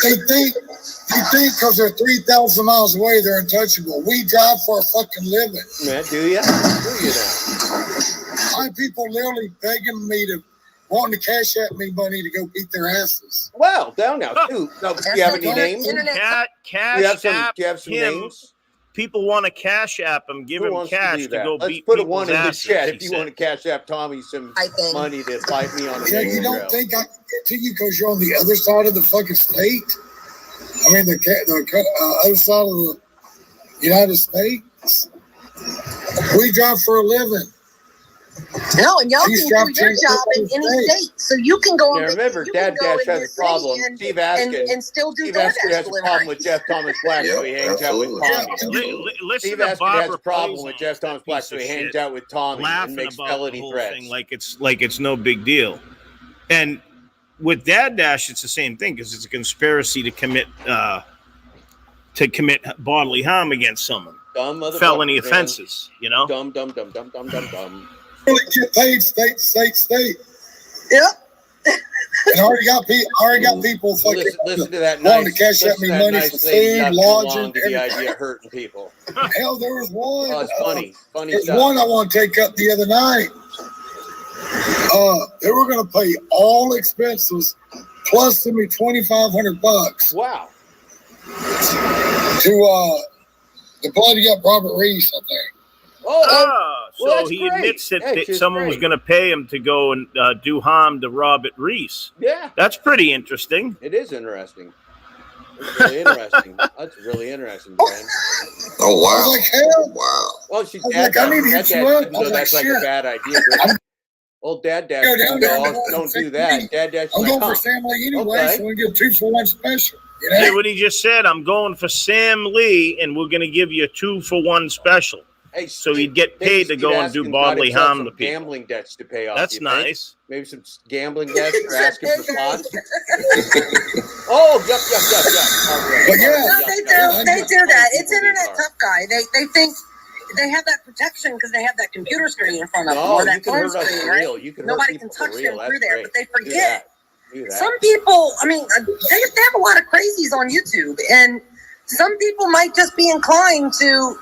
They think because they're 3,000 miles away, they're untouchable. We drive for a fucking living. Man, do you? Do you now? I have people literally begging me wanting to cash at me money to go beat their asses. Well, down now, too. No, do you have any names? Do you have some names? People want to cash app him, give him cash to go Let's beat put a people's one in the asses, chat if you want to cash app Tommy some money to fight me on a Yeah, you don't think I can get to you because you're on the other side of the fucking state? I mean, the other side of the United States? We drive for a living. No, and y'all can do your job in any state, so you can go. Yeah, remember, Dad Dash has a problem. Steve Askin and still do Steve DoorDash Askin has a problem with Jeff Thomas Black, so he hangs out with Tommy. Listen Steve to Askin Barbara has a problem with Jeff Thomas Black, so he hangs out with Tommy and makes felony threats. Like it's no big deal. And with Dad Dash, it's the same thing because it's a conspiracy to commit bodily harm against someone. Felony offenses, you know. Dumb. Really get paid state. Yep. And I already got people fucking listen to that wanting nice, to cash at me money for food, lodging, the idea of hurting people. Hell, there was one. Oh, it's funny There's stuff. one I want to take up the other night. They were going to pay all expenses plus send me $2,500. Wow. to bloody up Robert Reese, I think. So he admits that someone was going to pay him to go and do harm to Robert Reese. Yeah. That's pretty interesting. It is interesting. It's really interesting. That's really interesting, Brian. Oh, wow. I was like, hell. Wow. Well, she's like, I need to hit you up. That's like a bad idea. Old Dad, don't do that. Dad, I'm going for Sam Lee anyway, so we get 2-for-1 special. You know? Hey, what he just said, I'm going for Sam Lee, and we're going to give you a 2-for-1 special. Hey, so he'd get paid to go and do bodily harm to people. Gambling debts to pay off. That's nice. Maybe some gambling debts for asking for slots. Oh, yuck. But yeah, they do that. It's internet tough guy. They think they have that protection because they have that computer screen in front of them or that phone screen, right? Nobody can touch them through there, but they forget. Some people, I mean, they have a lot of crazies on YouTube, and some people might just be inclined to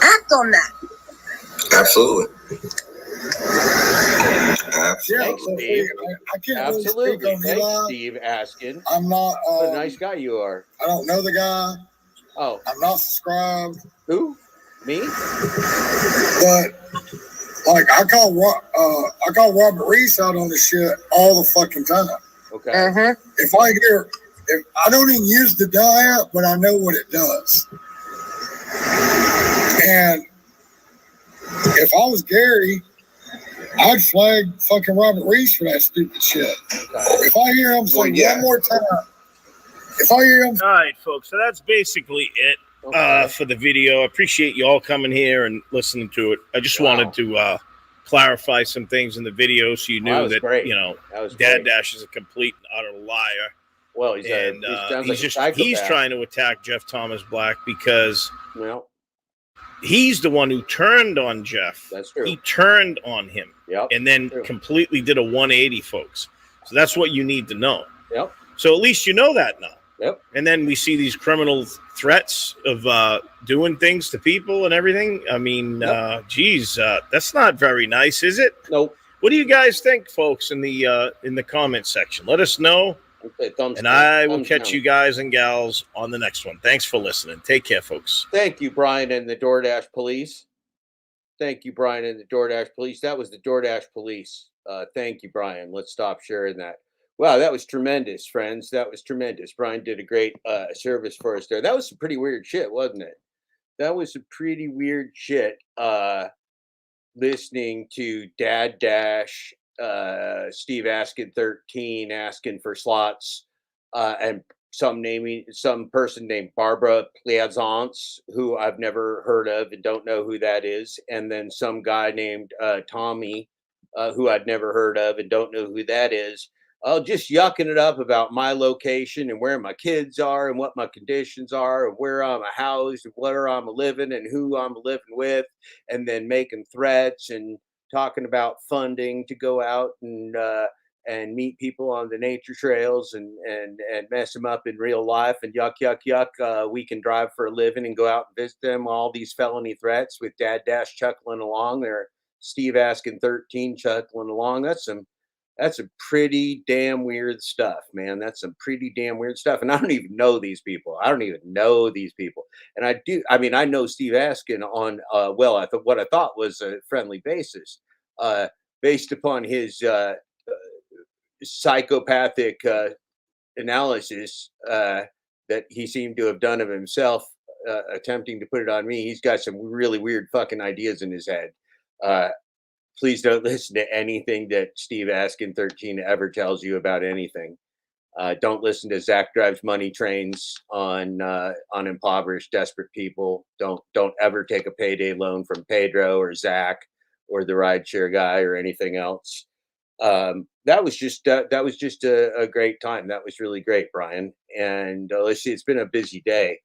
act on that. Absolutely. Thanks, Steve. I can't Absolutely. Really speak on Thanks, Steve Askin. I'm not. What a nice guy you are. I don't know the guy. Oh. I'm not subscribed. Who? Me? But like I call Robert Reese out on this shit all the fucking time. Okay. If I don't even use the diet, but I know what it does. And if I was Gary, I'd flag fucking Robert Reese for that stupid shit. If I hear him say one more time, all right, folks. So that's basically it for the video. I appreciate you all coming here and listening to it. I just wanted to clarify some things in the video so you knew that great. You know, Dad great. Dash is a complete and utter liar. Well, he's trying to attack Jeff Thomas Black because he's the one who turned on Jeff. That's true. He turned on him, and then completely did a 180, folks. So that's what you need to know. Yep. So at least you know that now. Yep. And then we see these criminal threats of doing things to people and everything. I mean, that's not very nice, is it? Nope. What do you guys think, folks, in the comment section? Let us know. I will catch you guys and gals on the next one. Thanks for listening. Take care, folks. Thank you, Brian and the DoorDash police. That was the DoorDash police. Thank you, Brian. Let's stop sharing that. Wow, that was tremendous, friends. That was tremendous. Brian did a great service for us there. That was some pretty weird shit, wasn't it? That was some pretty weird shit. Listening to Dad Dash, Steve Askin 13 asking for slots, and some person named Barbara Pleasance, who I've never heard of and don't know who that is, and then some guy named Tommy, who I'd never heard of and don't know who that is. Just yucking it up about my location and where my kids are and what my conditions are and where I'm housed and where I'm living and who I'm living with, and then making threats and talking about funding to go out and meet people on the nature trails and mess them up in real life and yuck. We can drive for a living and go out and visit them. All these felony threats with Dad Dash chuckling along there, Steve Askin 13 chuckling along. That's some pretty damn weird stuff, man. That's some pretty damn weird stuff. And I don't even know these people. And I know Steve Askin on, what I thought was a friendly basis, based upon his psychopathic analysis that he seemed to have done of himself, attempting to put it on me. He's got some really weird fucking ideas in his head. Please don't listen to anything that Steve Askin 13 ever tells you about anything. Don't listen to Zach Drives Money Trains on impoverished, desperate people. Don't ever take a payday loan from Pedro or Zach or the rideshare guy or anything else. That was just a great time. That was really great, Brian. And let's see, it's been a busy day.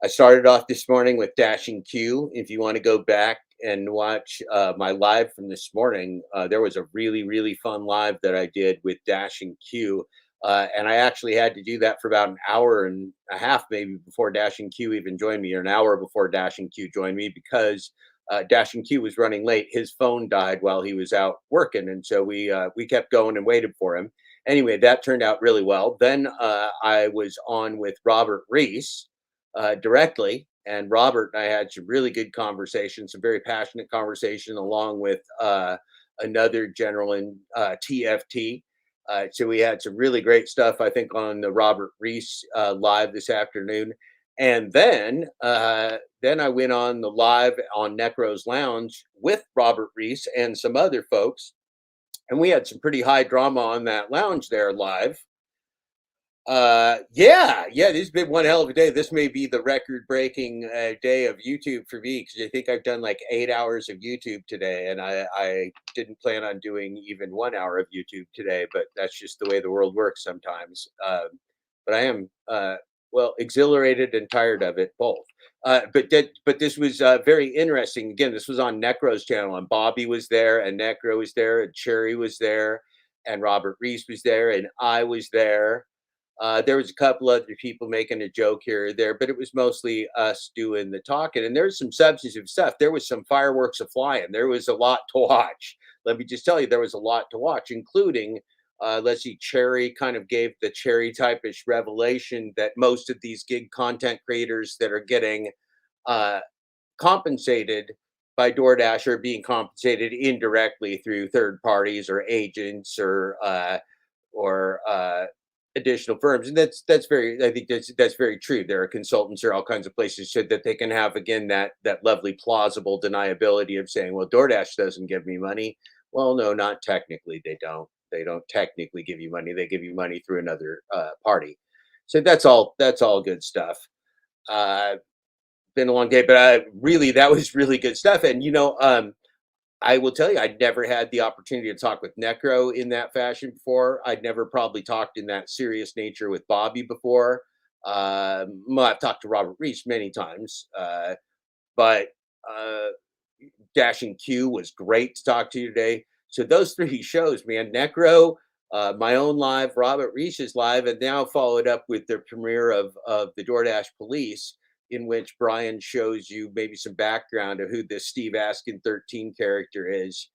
I started off this morning with Dashing Q. If you want to go back and watch my live from this morning, there was a really, really fun live that I did with Dashing Q. And I actually had to do that for about an hour and a half, maybe, before Dashing Q even joined me, or an hour before Dashing Q joined me, because Dashing Q was running late. His phone died while he was out working. And so we kept going and waited for him. anyway, that turned out really well. Then I was on with Robert Reese directly, and Robert and I had some really good conversations, some very passionate conversation, along with another general in TFT. So we had some really great stuff, I think, on the Robert Reese live this afternoon. And then I went on the live on Necro's Lounge with Robert Reese and some other folks. And we had some pretty high drama on that lounge there live. This has been one hell of a day. This may be the record-breaking day of YouTube for me, because I think I've done like 8 hours of YouTube today, and I didn't plan on doing even 1 hour of YouTube today, but that's just the way the world works sometimes. But I am exhilarated and tired of it both. But this was very interesting. Again, this was on Necro's channel, and Bobby was there, and Necro was there, and Cherry was there, and Robert Reese was there, and I was there. There was a couple other people making a joke here or there, but it was mostly us doing the talking. And there's some substantive stuff. There was some fireworks flying. There was a lot to watch. Let me just tell you, there was a lot to watch, including, let's see, Cherry kind of gave the Cherry type-ish revelation that most of these gig content creators that are getting compensated by DoorDash are being compensated indirectly through third parties or agents or additional firms. And that's very, I think that's very true. There are consultants or all kinds of places so that they can have, again, that lovely plausible deniability of saying, well, DoorDash doesn't give me money. Well, no, not technically. They don't technically give you money. They give you money through another party. So that's all good stuff. Been a long day, but really, that was really good stuff. And I will tell you, I'd never had the opportunity to talk with Necro in that fashion before. I'd never probably talked in that serious nature with Bobby before. I've talked to Robert Reese many times, but Dashing Q was great to talk to you today. So those three shows, man, Necro, my own live, Robert Reese's live, and now followed up with the premiere of the DoorDash Police, in which Brian shows you maybe some background of who this Steve Askin 13 character is.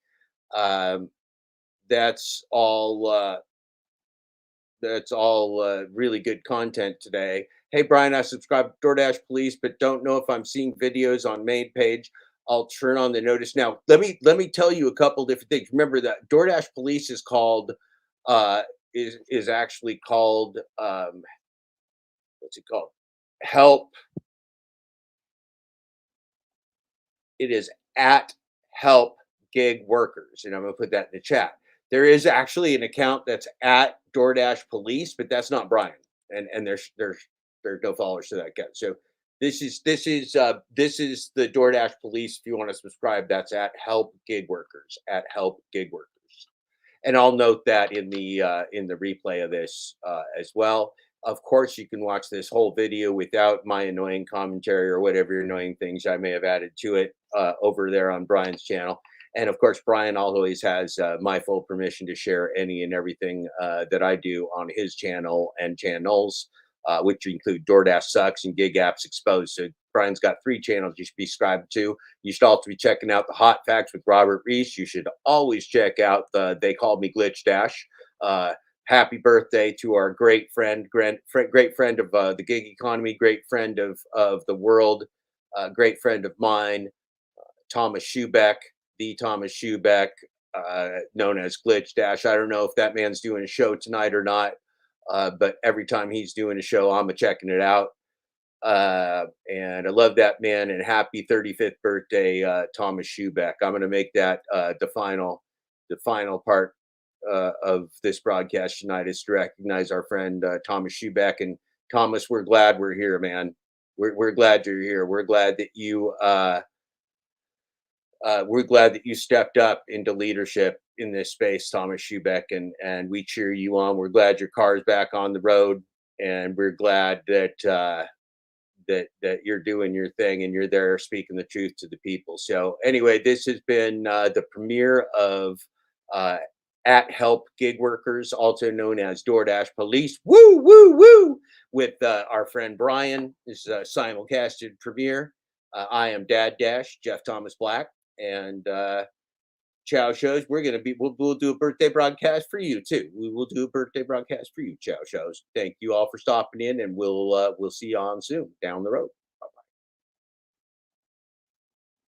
That's all really good content today. Hey, Brian, I subscribe to DoorDash Police, but don't know if I'm seeing videos on main page. I'll turn on the notice now. Let me tell you a couple different things. Remember that DoorDash Police is called is actually called what's it called? Help. It is at Help Gig Workers, and I'm going to put that in the chat. There is actually an account that's at DoorDash Police, but that's not Brian, and there's no followers to that account. So this is the DoorDash Police. If you want to subscribe, that's at Help Gig Workers, at Help Gig Workers, and I'll note that in the replay of this as well. Of course, you can watch this whole video without my annoying commentary or whatever annoying things I may have added to it over there on Brian's channel. And of course, Brian always has my full permission to share any and everything that I do on his channel and channels, which include DoorDash Sucks and Gig Apps Exposed. So Brian's got 3 channels you should be subscribed to. You should also be checking out the Hot Facts with Robert Reese. You should always check out the They Called Me Glitch Dash. Happy birthday to our great friend of the gig economy, great friend of the world, great friend of mine, Thomas Schubeck, the Thomas Schubeck, known as Glitch Dash. I don't know if that man's doing a show tonight or not, but every time he's doing a show, I'm checking it out. And I love that man, and happy 35th birthday, Thomas Schubeck. I'm going to make that the final part of this broadcast tonight, is to recognize our friend Thomas Schubeck. And Thomas, we're glad we're here, man. We're glad you're here. We're glad that you stepped up into leadership in this space, Thomas Schubeck, and we cheer you on. We're glad your car's back on the road, and we're glad that that you're doing your thing and you're there speaking the truth to the people. So anyway, this has been the premiere of at Help Gig Workers, also known as DoorDash Police. Woo, woo, woo! With our friend Brian. This is a simulcasted premiere. I am Dad Dash, Jeff Thomas Black, and Chow Shows, we'll do a birthday broadcast for you too. We will do a birthday broadcast for you, Chow Shows. Thank you all for stopping in, and we'll see you on soon down the road.